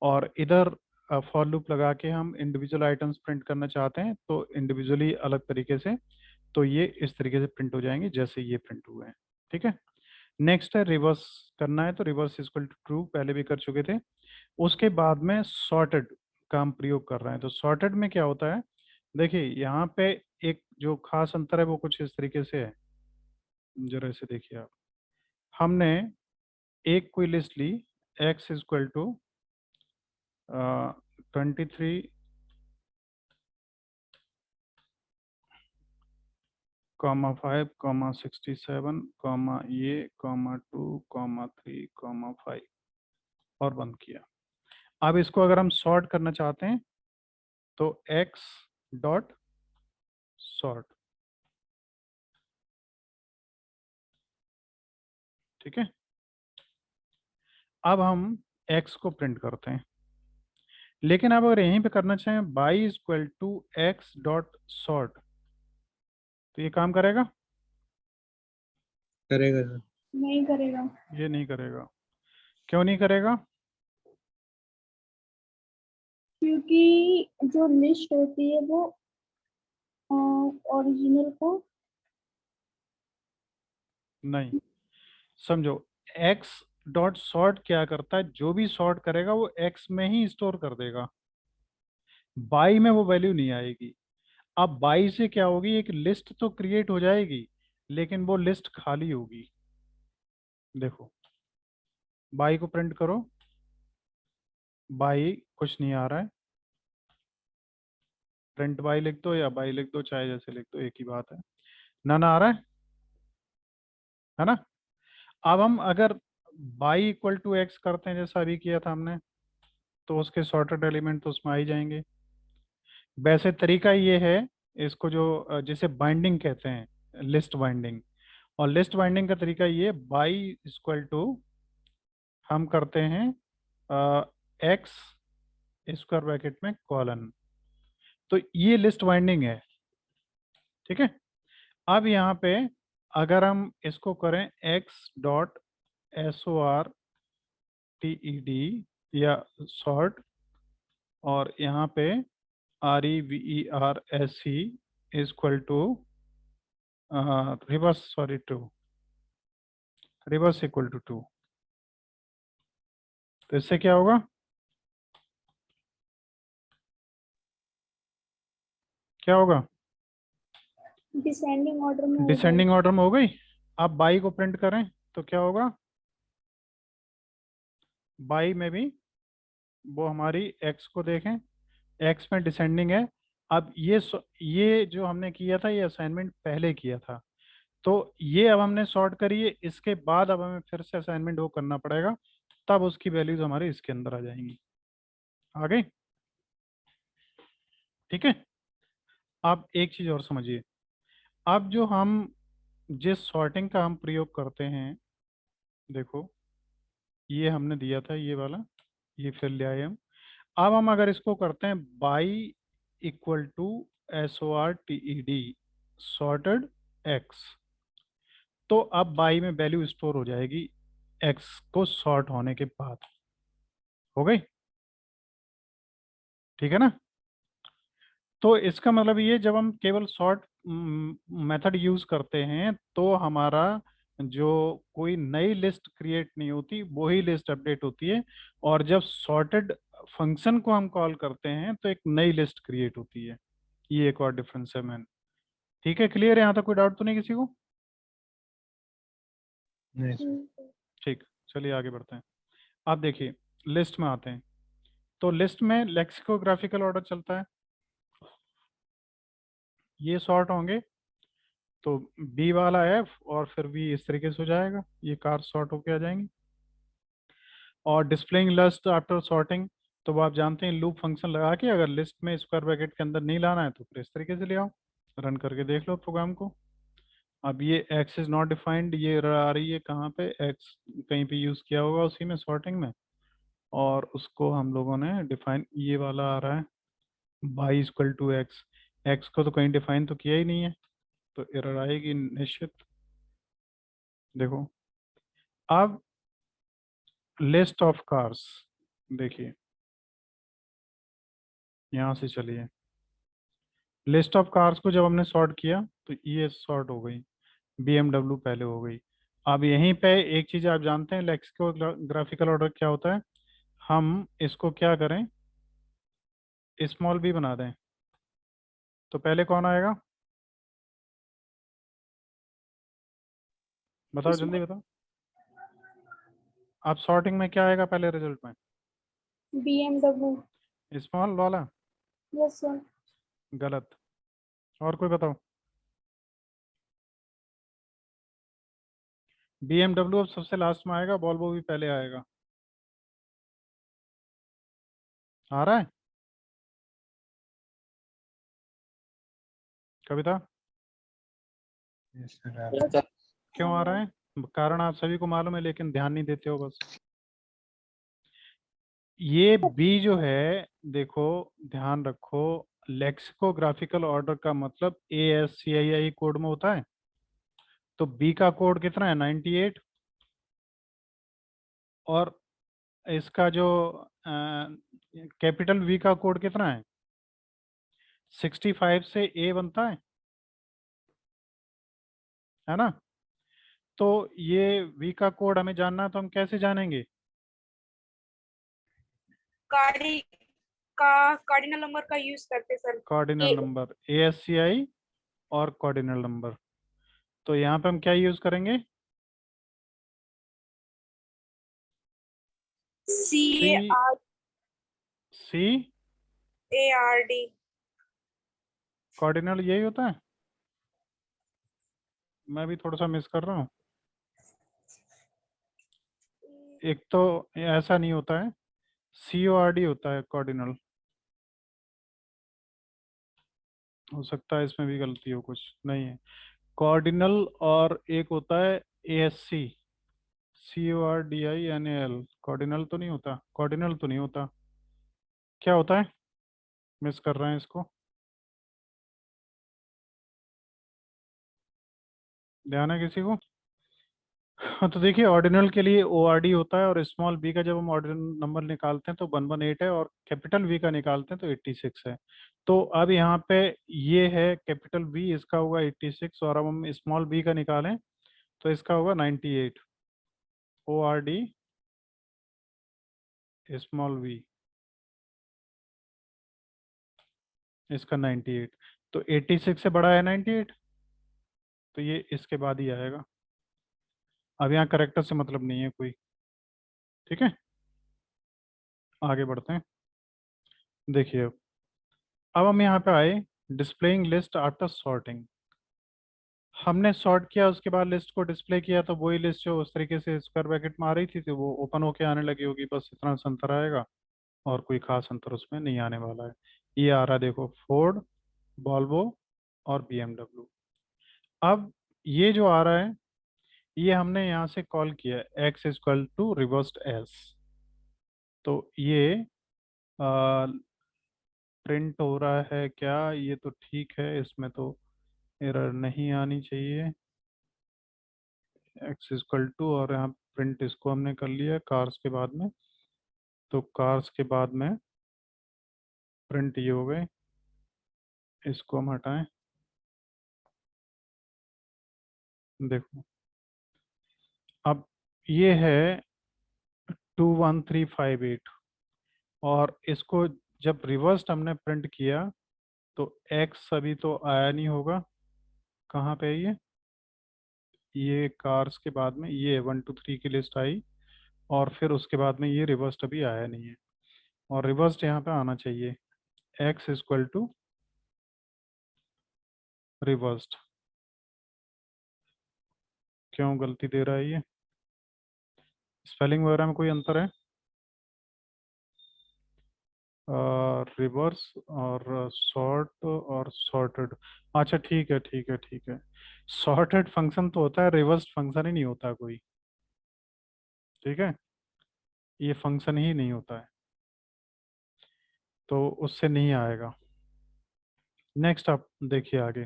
A: और इधर फॉर लूप लगा के हम इंडिविजुअल आइटम्स प्रिंट करना चाहते हैं तो इंडिविजुअली अलग तरीके से, तो ये इस तरीके से प्रिंट हो जाएंगे जैसे ये प्रिंट हुए हैं। ठीक है। नेक्स्ट है रिवर्स करना है, तो रिवर्स इक्वल टू ट्रू पहले भी कर चुके थे। उसके बाद में सॉर्टेड का हम प्रयोग कर रहे हैं। तो सॉर्टेड में क्या होता है, देखिए यहाँ पे एक जो खास अंतर है वो कुछ इस तरीके से है, जरा इसे देखिए आप। हमने एक कोई लिस्ट ली, x equal to 23, comma 5, comma 67, comma ये, कॉमा 2, कॉमा 3, कॉमा 5 और बंद किया। अब इसको अगर हम सॉर्ट करना चाहते हैं तो x डॉट सॉर्ट। ठीक है। अब हम x को प्रिंट करते हैं, लेकिन अब अगर यहीं पे करना चाहें Y equal to X dot sort, तो ये काम करेगा?
C: करेगा सर।
B: नहीं करेगा।
A: ये नहीं करेगा। क्यों नहीं करेगा?
B: क्योंकि जो लिस्ट होती है वो ओरिजिनल को
A: नहीं, समझो, x डॉट सॉर्ट क्या करता है, जो भी सॉर्ट करेगा वो x में ही स्टोर कर देगा, बाई में वो वैल्यू नहीं आएगी। अब बाई से क्या होगी, एक लिस्ट तो क्रिएट हो जाएगी लेकिन वो लिस्ट खाली होगी। देखो, बाई को प्रिंट करो, बाई कुछ नहीं आ रहा है, प्रिंट बाई लिख दो या बाई लिख दो, चाहे जैसे लिख दो, एक ही बात है। ना आ रहा है ना। अब हम अगर बाई इक्वल टू एक्स करते हैं जैसा अभी किया था हमने, तो उसके सॉर्टेड एलिमेंट तो उसमें आ ही जाएंगे। वैसे तरीका ये है, इसको जो जिसे बाइंडिंग कहते हैं, लिस्ट बाइंडिंग। और लिस्ट बाइंडिंग का तरीका ये, बाई इक्वल टू हम करते हैं एक्स स्क्वायर ब्रैकेट में कॉलन, तो ये लिस्ट बाइंडिंग है। ठीक है। अब यहाँ पे अगर हम इसको करें X dot S O R T E D या सॉर्ट, और यहाँ पे R E V E R S C equal to reverse, sorry true, reverse equal to true, तो इससे क्या होगा, क्या होगा,
B: डिसेंडिंग ऑर्डर में हो जाएगा।
A: डिसेंडिंग ऑर्डर में हो गई। अब बाई को प्रिंट करें तो क्या होगा, बाई में भी वो हमारी एक्स को देखें, एक्स में डिसेंडिंग है। अब ये जो हमने किया था, ये असाइनमेंट पहले किया था, तो ये अब हमने सॉर्ट करी है, इसके बाद अब हमें फिर से असाइनमेंट वो करना पड़ेगा, तब उसकी वैल्यूज हमारे इसके अंदर आ जाएंगी। आ गई? ठीक है। अब एक चीज और समझिए, अब जो हम जिस सॉर्टिंग का हम प्रयोग करते हैं, देखो ये हमने दिया था ये वाला, ये फिर ले आए हम। अब हम अगर इसको करते हैं Y equal to S O R T E D sorted X, तो अब बाई में वैल्यू स्टोर हो जाएगी एक्स को सॉर्ट होने के बाद। हो गई? ठीक है ना। तो इसका मतलब ये, जब हम केवल सॉर्ट मेथड यूज करते हैं तो हमारा जो कोई नई लिस्ट क्रिएट नहीं होती, वही लिस्ट अपडेट होती है। और जब सॉर्टेड फंक्शन को हम कॉल करते हैं तो एक नई लिस्ट क्रिएट होती है। ये एक और डिफरेंस है मैन। ठीक है, क्लियर है? यहाँ तक कोई डाउट तो नहीं किसी को?
C: नहीं सर।
A: ठीक, चलिए आगे बढ़ते हैं। अब देखिए, लिस्ट में आते हैं। तो लिस्ट में लेक्सिकोग्राफिकल ऑर्डर चलता है, ये सॉर्ट होंगे तो बी वाला एफ और फिर बी इस तरीके से हो जाएगा, ये कार सॉर्ट होके आ जाएंगी। और डिस्प्लेइंग लिस्ट आफ्टर सॉर्टिंग, तो वो आप जानते हैं लूप फंक्शन लगा के अगर लिस्ट में स्क्वायर ब्रैकेट के अंदर नहीं लाना है तो फिर इस तरीके से ले आओ, रन करके देख लो प्रोग्राम को। अब ये x इज नॉट डिफाइंड, ये error आ रही है कहाँ पे, x कहीं पे यूज किया होगा उसी में सॉर्टिंग में, और उसको हम लोगों ने डिफाइन, ये वाला आ रहा है y equal to X, X को तो कहीं डिफाइन तो किया ही नहीं है, तो एरर आएगी निश्चित। देखो अब लिस्ट ऑफ कार्स, देखिए यहाँ से चलिए, लिस्ट ऑफ कार्स को जब हमने सॉर्ट किया तो ये सॉर्ट हो गई, BMW पहले हो गई। अब यहीं पे एक चीज आप जानते हैं लेक्सिकोग्राफिकल ऑर्डर क्या होता है, हम इसको क्या करें, स्मॉल b बना दें, तो पहले कौन आएगा, बताओ जल्दी बताओ। आप सॉर्टिंग में क्या आएगा पहले रिजल्ट में,
B: BMW।
A: स्मॉल वाला,
B: यस सर।
A: गलत। और कोई बताओ। BMW अब सबसे लास्ट में आएगा, वॉल्वो भी पहले आएगा, आ रहा है कविता, क्यों आ रहा है, कारण आप सभी को मालूम है लेकिन ध्यान नहीं देते हो बस। ये बी जो है, देखो ध्यान रखो, लेक्सिकोग्राफिकल ऑर्डर का मतलब ASCII कोड में होता है, तो बी का कोड कितना है 98, और इसका जो कैपिटल वी का कोड कितना है 65 से ए बनता है ना। तो ये वी का कोड हमें जानना है, तो हम कैसे जानेंगे,
B: कार्डी का कार्डिनल नंबर का यूज करते सर।
A: कार्डिनल नंबर ASCII और कार्डिनल नंबर, तो यहाँ पे हम क्या यूज करेंगे,
B: CARD।
A: सी कार्डिनल यही होता है, मैं भी थोड़ा सा मिस कर रहा हूँ, एक तो ऐसा नहीं होता है, CORD होता है कार्डिनल, हो सकता है इसमें भी गलती हो, कुछ नहीं है कार्डिनल, और एक होता है ASC, CORDINAL, कार्डिनल तो नहीं होता, कार्डिनल तो नहीं होता, क्या होता है, मिस कर रहे हैं इसको, ध्यान है किसी को। हाँ तो देखिए ऑर्डिनल के लिए ORD होता है, और स्मॉल b का जब हम ऑर्डिनल नंबर निकालते हैं तो 118 है, और कैपिटल V का निकालते हैं तो 86 है। तो अब यहाँ पे ये है कैपिटल V, इसका होगा 86, और अब हम स्मॉल b का निकालें तो इसका होगा 98, ORD स्मॉल v, इसका 98, तो 86 से बड़ा है 98, तो ये इसके बाद ही आएगा। अब यहाँ करेक्टर से मतलब नहीं है कोई, ठीक है, आगे बढ़ते हैं। देखिए अब हम यहाँ पे आए, डिस्प्लेइंग लिस्ट आफ्टर सॉर्टिंग, हमने सॉर्ट किया उसके बाद लिस्ट को डिस्प्ले किया, तो वही लिस्ट जो उस तरीके से स्क्वायर ब्रैकेट में आ रही थी तो वो ओपन होके आने लगी होगी, बस इतना सा अंतर आएगा, और कोई खास अंतर उसमें नहीं आने वाला है। ये आ रहा है देखो, फोर्ड, वॉल्वो और BMW। अब ये जो आ रहा है, ये हमने यहाँ से कॉल किया x equal to reversed s, तो ये प्रिंट हो रहा है क्या, ये तो ठीक है, इसमें तो एरर नहीं आनी चाहिए, x इक्वल टू, और यहाँ प्रिंट इसको हमने कर लिया कार्स के बाद में, तो कार्स के बाद में प्रिंट ये हो गए, इसको हम हटाएं, देखो अब ये है 21358, और इसको जब रिवर्स्ड हमने प्रिंट किया तो x अभी तो आया नहीं होगा, कहाँ पे है ये कार्स के बाद में ये 1 2 3 की लिस्ट आई, और फिर उसके बाद में ये रिवर्स्ड अभी आया नहीं है, और रिवर्स्ड यहाँ पे आना चाहिए, x इक्वल टू रिवर्स्ड, क्यों गलती दे रहा है ये, स्पेलिंग वगैरह में कोई अंतर है, रिवर्स और सॉर्ट और सॉर्टेड। अच्छा ठीक है ठीक है ठीक है। सॉर्टेड फंक्शन तो होता है, रिवर्स फंक्शन ही नहीं होता कोई। ठीक है, ये फंक्शन ही नहीं होता है, तो उससे नहीं आएगा। नेक्स्ट आप देखिए आगे,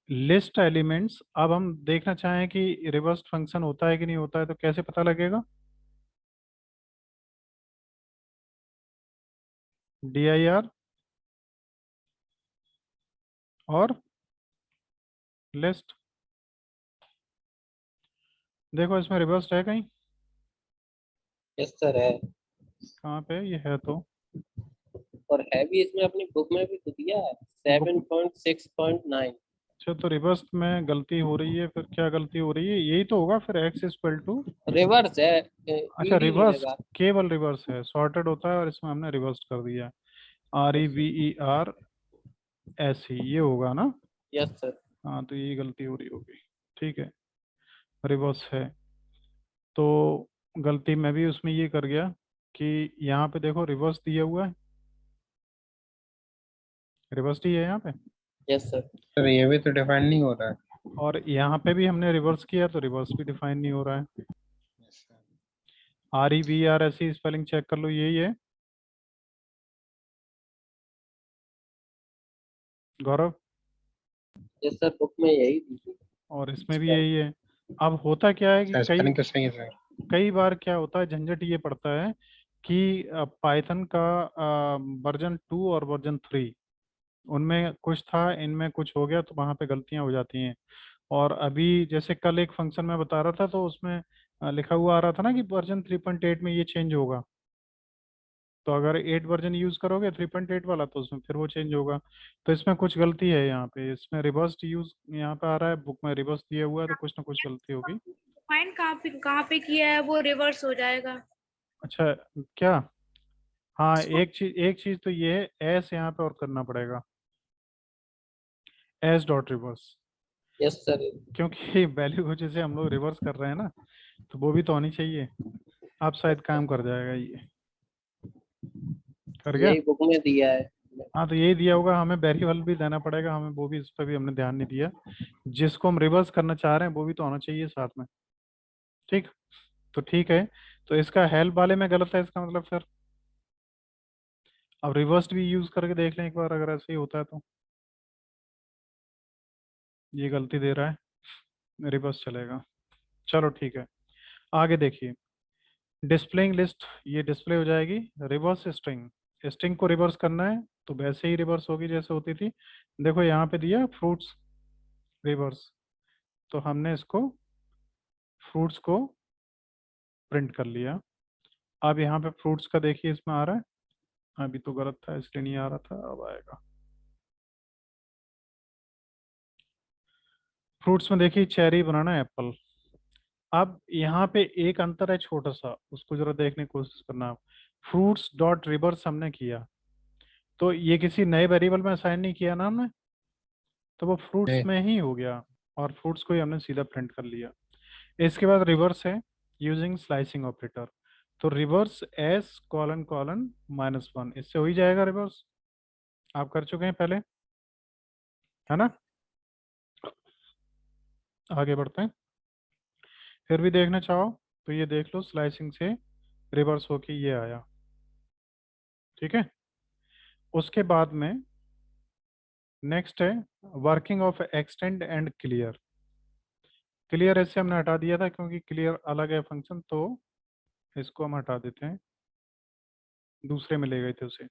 A: लिस्ट एलिमेंट्स। अब हम देखना चाहें कि रिवर्स फंक्शन होता है कि नहीं होता है, तो कैसे पता लगेगा? dir और लिस्ट। देखो इसमें रिवर्स है कहीं?
C: यस सर है।
A: कहाँ पे ये है तो?
C: और है भी, इसमें अपनी बुक में भी तो दिया है
A: बुक।
C: 7.6.9।
A: अच्छा, तो रिवर्स में गलती हो रही है, फिर क्या गलती हो रही है? यही तो होगा फिर, x इक्वल टू।
C: रिवर्स है,
A: अच्छा
C: ईडी
A: रिवर्स,
C: मिलेगा।
A: केवल रिवर्स है, सॉर्टेड होता है और इसमें हमने रिवर्स कर दिया।
C: Yes sir.
A: REVERS ये होगा ना?
C: Yes sir.
A: हाँ, तो ये गलती हो रही होगी। ठीक है, रिवर्स है तो गलती मैं भी उसमें ये कर गया कि यहाँ पे देखो रिवर्स दिया हुआ है, रिवर्स ही है यहाँ पे।
C: Yes sir.
D: सर ये भी तो डिफाइन नहीं हो रहा है।
A: और यहाँ पे भी हमने रिवर्स किया तो रिवर्स भी डिफाइन नहीं हो रहा है। REVER स्पेलिंग चेक कर लो, यही है गौरव?
C: यस सर, बुक में यही दी थी।
A: और इसमें भी यही है। अब होता क्या है कि
D: सर
A: कई
D: स्पेलिंग तो सही है सर।
A: कई बार क्या होता है, झंझट ये पड़ता है कि पाइथन का वर्जन 2 और वर्जन 3, उनमें कुछ था, इनमें कुछ हो गया, तो वहाँ पे गलतियाँ हो जाती हैं। और अभी जैसे कल एक फंक्शन में बता रहा था, तो उसमें लिखा हुआ आ रहा था ना कि वर्जन 3.8 में ये चेंज होगा। तो अगर 8 वर्जन यूज करोगे 3.8 वाला, तो उसमें फिर वो चेंज होगा। तो इसमें कुछ गलती है यहाँ पे, इसमें रिवर्स यूज यहाँ पे आ रहा है, बुक में रिवर्स दिया हुआ है, तो कुछ ना कुछ गलती होगी।
B: फाइंड कहाँ पे किया है वो रिवर्स हो जाएगा।
A: अच्छा, क्या? हाँ,
B: इसको
A: एक चीज तो ये है, एस यहाँ पे और करना पड़ेगा, S dot reverse.
C: Yes sir.
A: क्योंकि वैल्यू को जैसे हम लोग रिवर्स कर रहे हैं ना, तो वो भी तो होनी चाहिए। अब शायद काम कर जाएगा ये। कर गया?
C: यही बुक में दिया है।
A: हाँ, तो यही दिया होगा, हमें वेरिएबल भी देना पड़ेगा हमें, वो भी, इस पर भी हमने ध्यान नहीं दिया। जिसको हम रिवर्स करना चाह रहे हैं वो भी तो होना चाहिए साथ में। ठीक, तो ठीक है। तो इसका हेल्प वाले में गलत है, इसका मतलब फिर अब रिवर्स भी यूज करके देख लें एक बार, अगर ऐसे ही होता है तो। ये गलती दे रहा है, रिवर्स चलेगा। चलो ठीक है, आगे देखिए। डिस्प्लेइंग लिस्ट, ये डिस्प्ले हो जाएगी। रिवर्स स्ट्रिंग, स्ट्रिंग को रिवर्स करना है तो वैसे ही रिवर्स होगी जैसे होती थी। देखो यहाँ पे दिया फ्रूट्स रिवर्स, तो हमने इसको फ्रूट्स को प्रिंट कर लिया। अब यहाँ पे फ्रूट्स का देखिए इसमें आ रहा है, अभी तो गलत था इसलिए नहीं आ रहा था, अब आएगा। फ्रूट्स में देखिए चेरी, बनाना, एप्पल। अब यहाँ पे एक अंतर है छोटा सा, उसको जरा देखने की कोशिश करना। फ्रूट्स डॉट रिवर्स हमने किया, तो ये किसी नए वेरिएबल में असाइन नहीं किया ना हमने, तो वो फ्रूट्स
D: नहीं।
A: में ही हो गया, और फ्रूट्स को ही हमने सीधा प्रिंट कर लिया। इसके बाद रिवर्स है यूजिंग स्लाइसिंग ऑपरेटर, तो रिवर्स एस कॉलन कॉलन -1, इससे हो ही जाएगा रिवर्स। आप कर चुके हैं पहले, है ना? आगे बढ़ते हैं। फिर भी देखना चाहो तो ये देख लो, स्लाइसिंग से रिवर्स होके ये आया। ठीक है, उसके बाद में नेक्स्ट है working of extend and clear. Clear ऐसे हमने हटा दिया था क्योंकि क्लियर अलग है फंक्शन, तो इसको हम हटा देते हैं, दूसरे में ले गए थे उसे।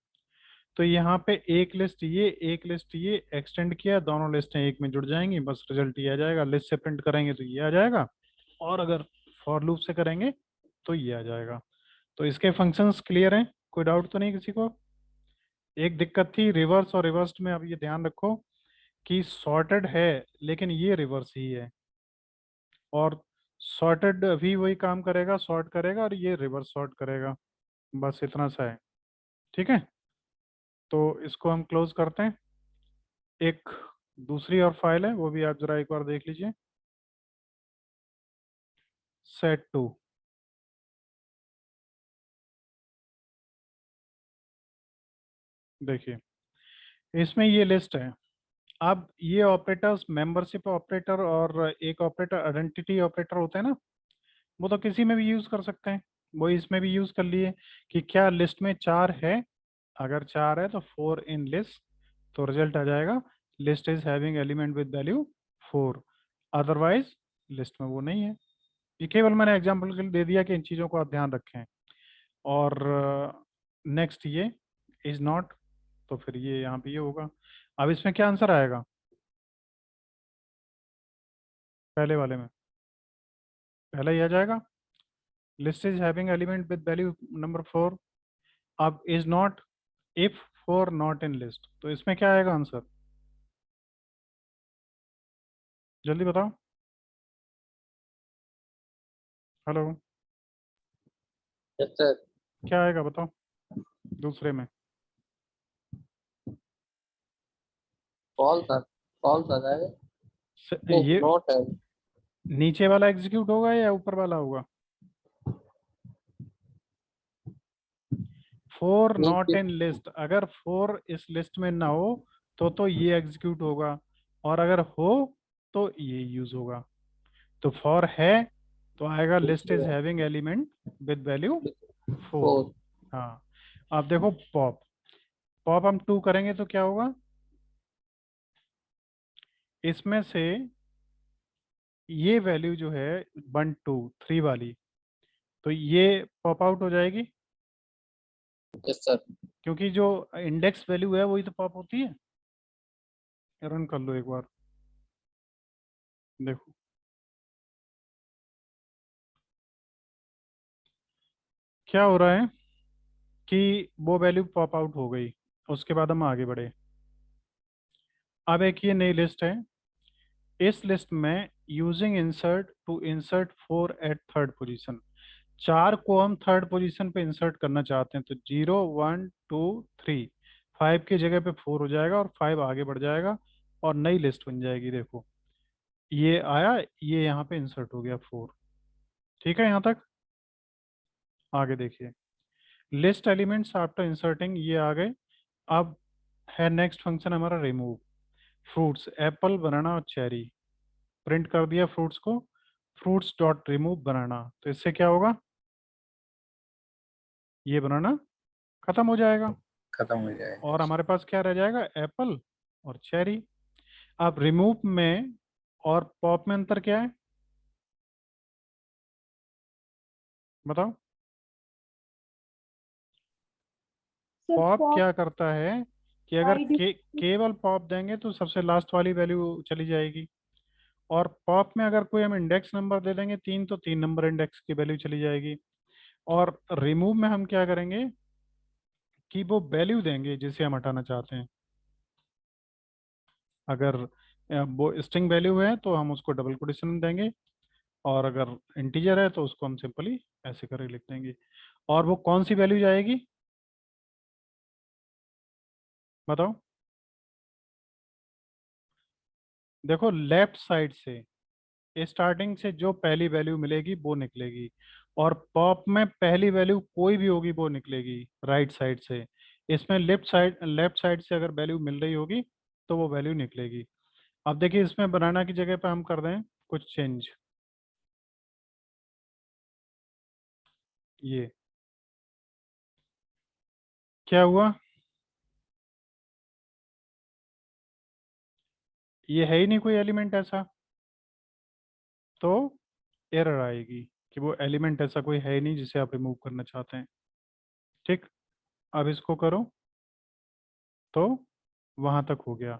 A: तो यहाँ पे एक लिस्ट ये, एक लिस्ट ये, एक्सटेंड किया, दोनों लिस्टें एक में जुड़ जाएंगी, बस रिजल्ट ये आ जाएगा। लिस्ट से प्रिंट करेंगे तो ये आ जाएगा, और अगर फॉर लूप से करेंगे तो ये आ जाएगा। तो इसके फंक्शंस क्लियर हैं, कोई डाउट तो नहीं किसी को? एक दिक्कत थी रिवर्स और रिवर्स्ड में, अब ये ध्यान रखो कि सॉर्टेड है लेकिन ये रिवर्स ही है, और सॉर्टेड भी वही काम करेगा, सॉर्ट करेगा, और ये रिवर्स सॉर्ट करेगा, बस इतना सा है। ठीक है, तो इसको हम क्लोज करते हैं। एक दूसरी और फाइल है, वो भी आप जरा एक बार देख लीजिए, set2। देखिए इसमें ये लिस्ट है। अब ये ऑपरेटर्स मेंबरशिप ऑपरेटर और एक ऑपरेटर आइडेंटिटी ऑपरेटर होते हैं ना, वो तो किसी में भी यूज कर सकते हैं। वो इसमें भी यूज कर लिए कि क्या लिस्ट में 4 है, अगर 4 है तो 4 इन लिस्ट, तो रिजल्ट आ जाएगा list is having element with value 4, otherwise list में वो नहीं है। ये केवल मैंने एग्जांपल के लिए दे दिया कि इन चीज़ों को आप ध्यान रखें। और नेक्स्ट ये इज नॉट, तो फिर ये यहाँ पे ये होगा। अब इसमें क्या आंसर आएगा पहले वाले में? पहला ही आ जाएगा, list is having element with value number 4। अब is not, if 4 not in list, तो इसमें क्या आएगा आंसर? जल्दी बताओ। Hello,
C: yes sir.
A: क्या आएगा बताओ दूसरे में?
C: फॉल्स फॉल्स आ जाएगा। नहीं,
A: ये
C: नॉट है।
A: नीचे वाला एग्जीक्यूट होगा या ऊपर वाला होगा? 4 नॉट
C: नीचे।
A: इन लिस्ट, अगर 4 इस लिस्ट में ना हो तो ये एग्जीक्यूट होगा, और अगर हो तो ये यूज होगा। तो 4 है तो आएगा list is having element with value 4।
C: 4।
A: हाँ, अब देखो पॉप, पॉप हम 2 करेंगे तो क्या होगा? इसमें से ये वैल्यू जो है 1 2 3 वाली, तो ये पॉप आउट हो जाएगी,
C: यस सर।
A: क्योंकि जो इंडेक्स वैल्यू है वही तो पॉप होती है। रन कर लो एक बार, देखो क्या हो रहा है कि वो वैल्यू पॉप आउट हो गई। उसके बाद हम आगे बढ़े। अब एक ये नई लिस्ट है, इस लिस्ट में using insert to insert 4 at third position, 4 को हम थर्ड पोजीशन पे इंसर्ट करना चाहते हैं, तो 0 1 2 3, 5 की जगह पे 4 हो जाएगा और 5 आगे बढ़ जाएगा और नई लिस्ट बन जाएगी। देखो ये आया, ये यहाँ पे इंसर्ट हो गया 4। ठीक है यहाँ तक? आगे देखिए, लिस्ट एलिमेंट्स आफ्टर इंसर्टिंग, ये आ गए। अब है नेक्स्ट फंक्शन हमारा रिमूव, फ्रूट्स एप्पल बनाना और चेरी, प्रिंट कर दिया फ्रूट्स को, फ्रूट्स डॉट रिमूव बनाना, तो इससे क्या होगा? ये बनाना खत्म हो जाएगा
D: खत्म हो जाएगा।
A: और हमारे पास क्या रह जाएगा? एप्पल और चेरी। अब रिमूव में और पॉप में अंतर क्या है बताओ?
B: सर
A: पॉप
B: पॉप
A: क्या करता है कि अगर
B: वाइड
A: केवल पॉप देंगे तो सबसे लास्ट वाली वैल्यू चली जाएगी, और पॉप में अगर कोई हम इंडेक्स नंबर दे देंगे 3 तो 3 नंबर इंडेक्स की वैल्यू चली जाएगी। और रिमूव में हम क्या करेंगे कि वो वैल्यू देंगे जिसे हम हटाना चाहते हैं। अगर वो स्ट्रिंग वैल्यू है तो हम उसको डबल कोटेशन में देंगे, और अगर इंटीजर है तो उसको हम सिंपली ऐसे करके लिख देंगे। और वो कौन सी वैल्यू जाएगी बताओ? देखो लेफ्ट साइड से स्टार्टिंग से जो पहली वैल्यू मिलेगी वो निकलेगी, और पॉप में पहली वैल्यू कोई भी होगी वो निकलेगी राइट साइड से। इसमें लेफ्ट साइड से अगर वैल्यू मिल रही होगी तो वो वैल्यू निकलेगी। अब देखिए इसमें बनाना की जगह पे हम कर दें कुछ चेंज, ये क्या हुआ? ये है ही नहीं कोई एलिमेंट ऐसा, तो एरर आएगी कि वो एलिमेंट ऐसा कोई है ही नहीं जिसे आप रिमूव करना चाहते हैं। ठीक, अब इसको करो तो वहां तक हो गया।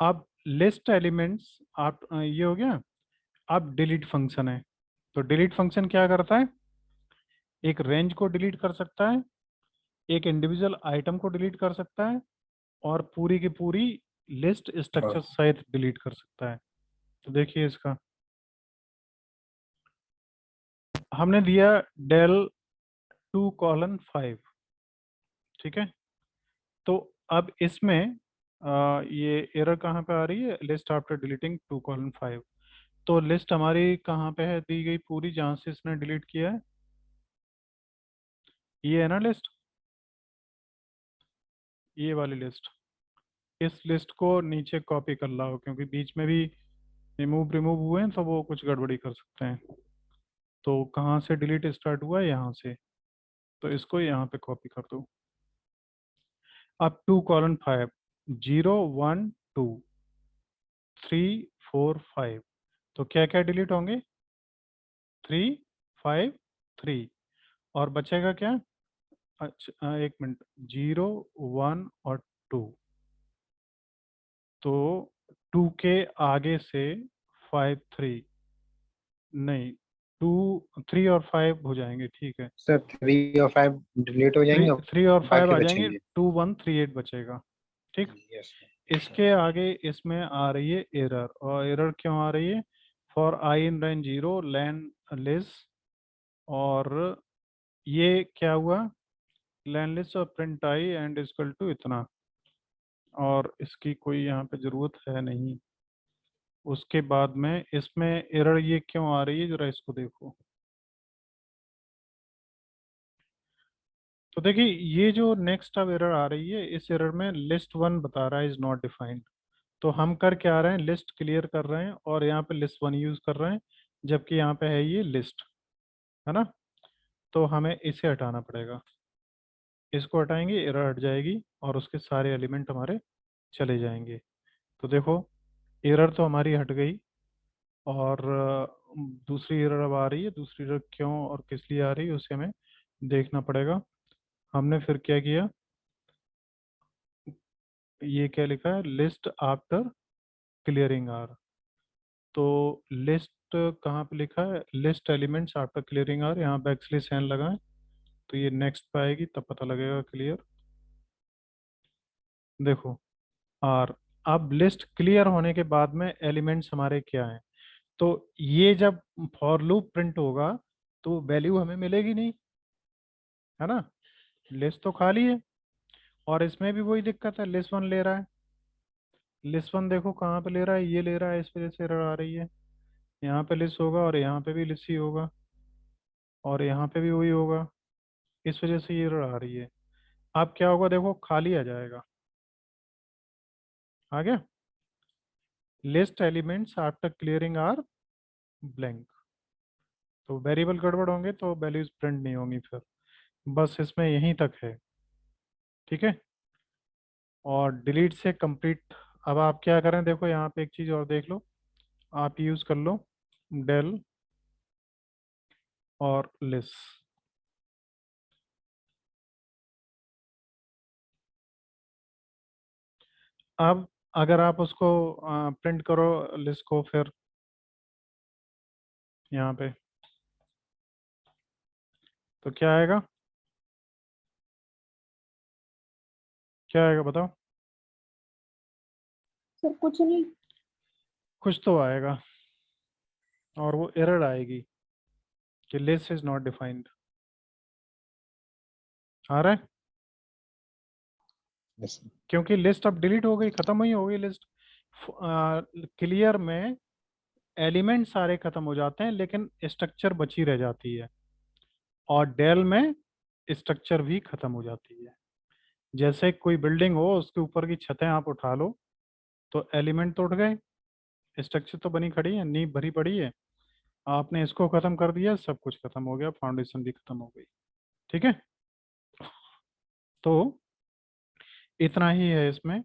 A: अब लिस्ट एलिमेंट्स आप ये हो गया। अब डिलीट फंक्शन है, तो डिलीट फंक्शन क्या करता है? एक रेंज को डिलीट कर सकता है, एक इंडिविजुअल आइटम को डिलीट कर सकता है, और पूरी की पूरी लिस्ट स्ट्रक्चर सहित डिलीट कर सकता है। तो देखिए इसका हमने दिया डेल 2:5, ठीक है। तो अब इसमें ये एरर कहाँ पे आ रही है? लिस्ट आफ्टर डिलीटिंग 2:5, तो लिस्ट हमारी कहाँ पे है दी गई पूरी जहाँ से इसने डिलीट किया है? ये है ना लिस्ट, ये वाली लिस्ट, इस लिस्ट को नीचे कॉपी कर लाओ, क्योंकि बीच में भी रिमूव हुए हैं तो वो कुछ गड़बड़ी कर सकते हैं। तो कहाँ से डिलीट स्टार्ट हुआ है? यहाँ से, तो इसको यहाँ पे कॉपी कर दो। अब 2:5, 0 1 2 3 4 5, तो क्या क्या डिलीट होंगे? 3 5 3, और बचेगा क्या? अच्छा एक मिनट, 0 1 और 2, तो 2 के आगे से 5 3, नहीं 2 3 और 5 हो जाएंगे, ठीक है।
D: सर 3 और 5 डिलीट हो जाएंगे और
A: 3 और 5
D: बाकी
A: आ जाएंगे,
D: बचेंगे।
A: 2 1 3 8 बचेगा, ठीक।
D: यस
A: इसके आगे इसमें आ रही है एरर, और एरर क्यों आ रही है? For I in range 0 len list, और ये क्या हुआ? लैन लिस्ट और print I end equal to इतना, और इसकी कोई यहाँ पे ज़रूरत है नहीं। उसके बाद में इसमें एरर ये क्यों आ रही है, जरा इसको देखो। तो देखिए ये जो नेक्स्ट अब एरर आ रही है, इस एरर में लिस्ट 1 बता रहा है इज नॉट डिफाइंड। तो हम कर क्या आ रहे हैं? लिस्ट क्लियर कर रहे हैं और यहाँ पे लिस्ट 1 यूज कर रहे हैं, जबकि यहाँ पे है ये लिस्ट, है ना। तो हमें इसे हटाना पड़ेगा, इसको हटाएंगे एरर हट जाएगी और उसके सारे एलिमेंट हमारे चले जाएंगे। तो देखो एरर तो हमारी हट गई, और दूसरी एरर अब आ रही है। दूसरी एरर क्यों और किस लिए आ रही है उसे हमें देखना पड़ेगा। हमने फिर क्या किया, ये क्या लिखा है? List after clearing R. तो लिस्ट कहाँ पे लिखा है? List elements after clearing R, यहाँ बैकस्लैश एन लगाएं तो ये नेक्स्ट पे आएगी, तब पता लगेगा क्लियर। देखो आर, अब लिस्ट क्लियर होने के बाद में एलिमेंट्स हमारे क्या हैं? तो ये जब फॉर लूप प्रिंट होगा तो वैल्यू हमें मिलेगी नहीं, है ना। लिस्ट तो खाली है, और इसमें भी वही दिक्कत है, लिस्ट 1 ले रहा है। लिस्ट 1 देखो कहाँ पे ले रहा है, ये ले रहा है, इस वजह से एरर आ रही है। यहाँ पे लिस्ट होगा और यहाँ पे भी लिस्ट ही होगा, और यहाँ पे भी वही होगा, इस वजह से ये एरर आ रही है। अब क्या होगा? देखो खाली आ जाएगा, आ गया। List elements after clearing R blank. तो वेरिएबल गड़बड़ होंगे तो वैल्यूज प्रिंट नहीं होंगी फिर। बस इसमें यहीं तक है, ठीक है। और डिलीट से कंप्लीट। अब आप क्या करें, देखो यहाँ पे एक चीज़ और देख लो, आप यूज़ कर लो डेल और लिस्ट। अब अगर आप उसको प्रिंट करो लिस्ट को, फिर यहाँ पे तो क्या आएगा? क्या आएगा बताओ?
B: सर कुछ नहीं।
A: कुछ तो आएगा, और वो एरर आएगी कि लिस्ट इज नॉट डिफाइंड। आ रहा है?
D: यस
A: क्योंकि लिस्ट अब डिलीट हो गई, खत्म ही हो गई लिस्ट। क्लियर में एलिमेंट सारे खत्म हो जाते हैं लेकिन स्ट्रक्चर बची रह जाती है, और डेल में स्ट्रक्चर भी खत्म हो जाती है। जैसे कोई बिल्डिंग हो, उसके ऊपर की छतें आप उठा लो तो एलिमेंट तो उठ गए, स्ट्रक्चर तो बनी खड़ी है, नींव भरी पड़ी है। आपने इसको खत्म कर दिया, सब कुछ खत्म हो गया, फाउंडेशन भी खत्म हो गई, ठीक है। तो इतना ही है इसमें,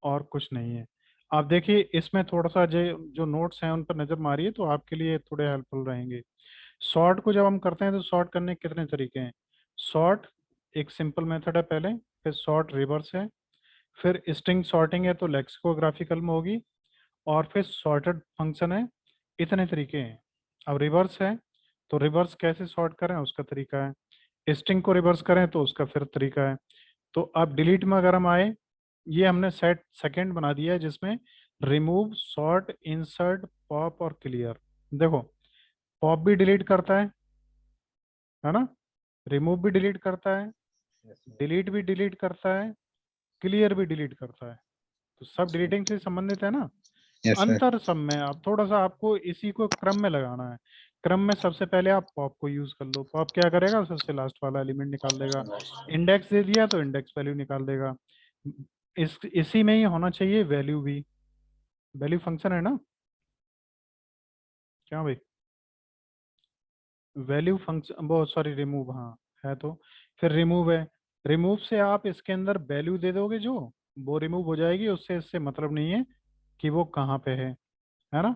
A: और कुछ नहीं है। आप देखिए इसमें थोड़ा सा जो जो नोट्स हैं उन पर नज़र मारिए तो आपके लिए थोड़े हेल्पफुल रहेंगे। सॉर्ट को जब हम करते हैं तो सॉर्ट करने के कितने तरीके हैं? सॉर्ट एक सिंपल मेथड है पहले, फिर सॉर्ट रिवर्स है, फिर स्ट्रिंग सॉर्टिंग है तो लेक्सिकोग्राफिकल में होगी, और फिर सॉर्टेड फंक्शन है। इतने तरीके हैं। अब रिवर्स है तो रिवर्स कैसे सॉर्ट करें उसका तरीका है, स्ट्रिंग को रिवर्स करें तो उसका फिर तरीका है। तो अब डिलीट में अगर हम आए, ये हमने सेट सेकंड बना दिया है जिसमें रिमूव सॉर्ट इंसर्ट पॉप और क्लियर। देखो पॉप भी डिलीट करता है ना, रिमूव भी डिलीट करता है, डिलीट भी डिलीट करता है, क्लियर भी डिलीट करता है। तो सब डिलीटिंग से संबंधित है ना।
D: यस सर
A: अंतर सब में अब थोड़ा सा आपको इसी को क्रम में लगाना है। क्रम में सबसे पहले आप पॉप को यूज कर लो। पॉप क्या करेगा? सबसे लास्ट वाला एलिमेंट निकाल देगा। इंडेक्स दे दिया तो इंडेक्स वैल्यू निकाल देगा। इसी में ही होना चाहिए वैल्यू भी, वैल्यू फंक्शन है ना क्या भाई, वैल्यू फंक्शन, वो सॉरी रिमूव, हाँ है तो फिर रिमूव है। रिमूव से आप इसके अंदर वैल्यू दे दोगे जो, वो रिमूव हो जाएगी, उससे इससे मतलब नहीं है कि वो कहाँ पे है ना।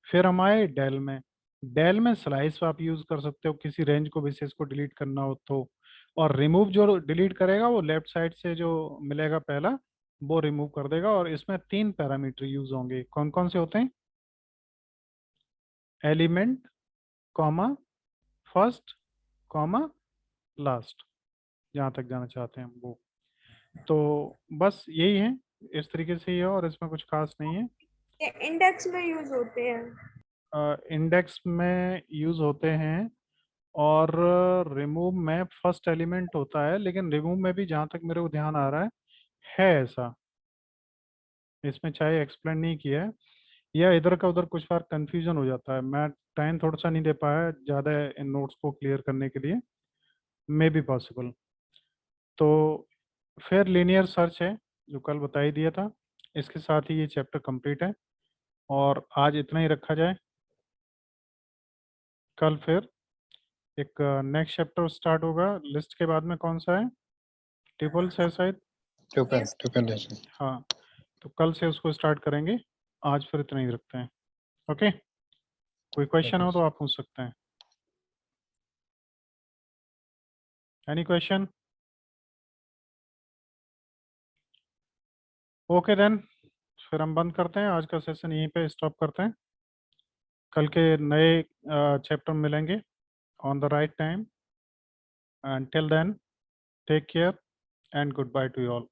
A: फिर हम आए डेल में। डेल में स्लाइस आप यूज कर सकते हो किसी रेंज को विशेष को डिलीट करना हो तो, और रिमूव जो डिलीट करेगा वो लेफ्ट साइड से जो मिलेगा पहला वो रिमूव कर देगा। और इसमें 3 पैरामीटर यूज होंगे, कौन कौन से होते हैं, element, comma, first, comma, last, जहाँ तक जाना चाहते हैं वो। तो बस यही है, इस तरीके से ही है और इसमें कुछ खास नहीं है।
B: ये इंडेक्स में यूज होते हैं।
A: इंडेक्स में यूज होते हैं और रिमूव में फर्स्ट एलिमेंट होता है, लेकिन रिमूव में भी जहाँ तक मेरे को ध्यान आ रहा है ऐसा, इसमें चाहे एक्सप्लेन नहीं किया है या इधर का उधर कुछ बार कंफ्यूजन हो जाता है, मैं टाइम थोड़ा सा नहीं दे पाया ज़्यादा इन नोट्स को क्लियर करने के लिए, मे बी पॉसिबल। तो फिर लीनियर सर्च है जो कल बता ही दिया था, इसके साथ ही ये चैप्टर कंप्लीट है और आज इतना ही रखा जाए। कल फिर एक नेक्स्ट चैप्टर स्टार्ट होगा, लिस्ट के बाद में कौन सा है, ट्रिपल्स है शायद।
D: ट्रिपल है।
A: हाँ, तो कल से उसको स्टार्ट करेंगे, आज फिर इतना ही रखते हैं। ओके, कोई क्वेश्चन हो तो आप पूछ सकते हैं। Any question? ओके देन, फिर हम बंद करते हैं, आज का सेशन यहीं पे स्टॉप करते हैं। कल के नए चैप्टर मिलेंगे on the right time. Until then, take care and goodbye to you all.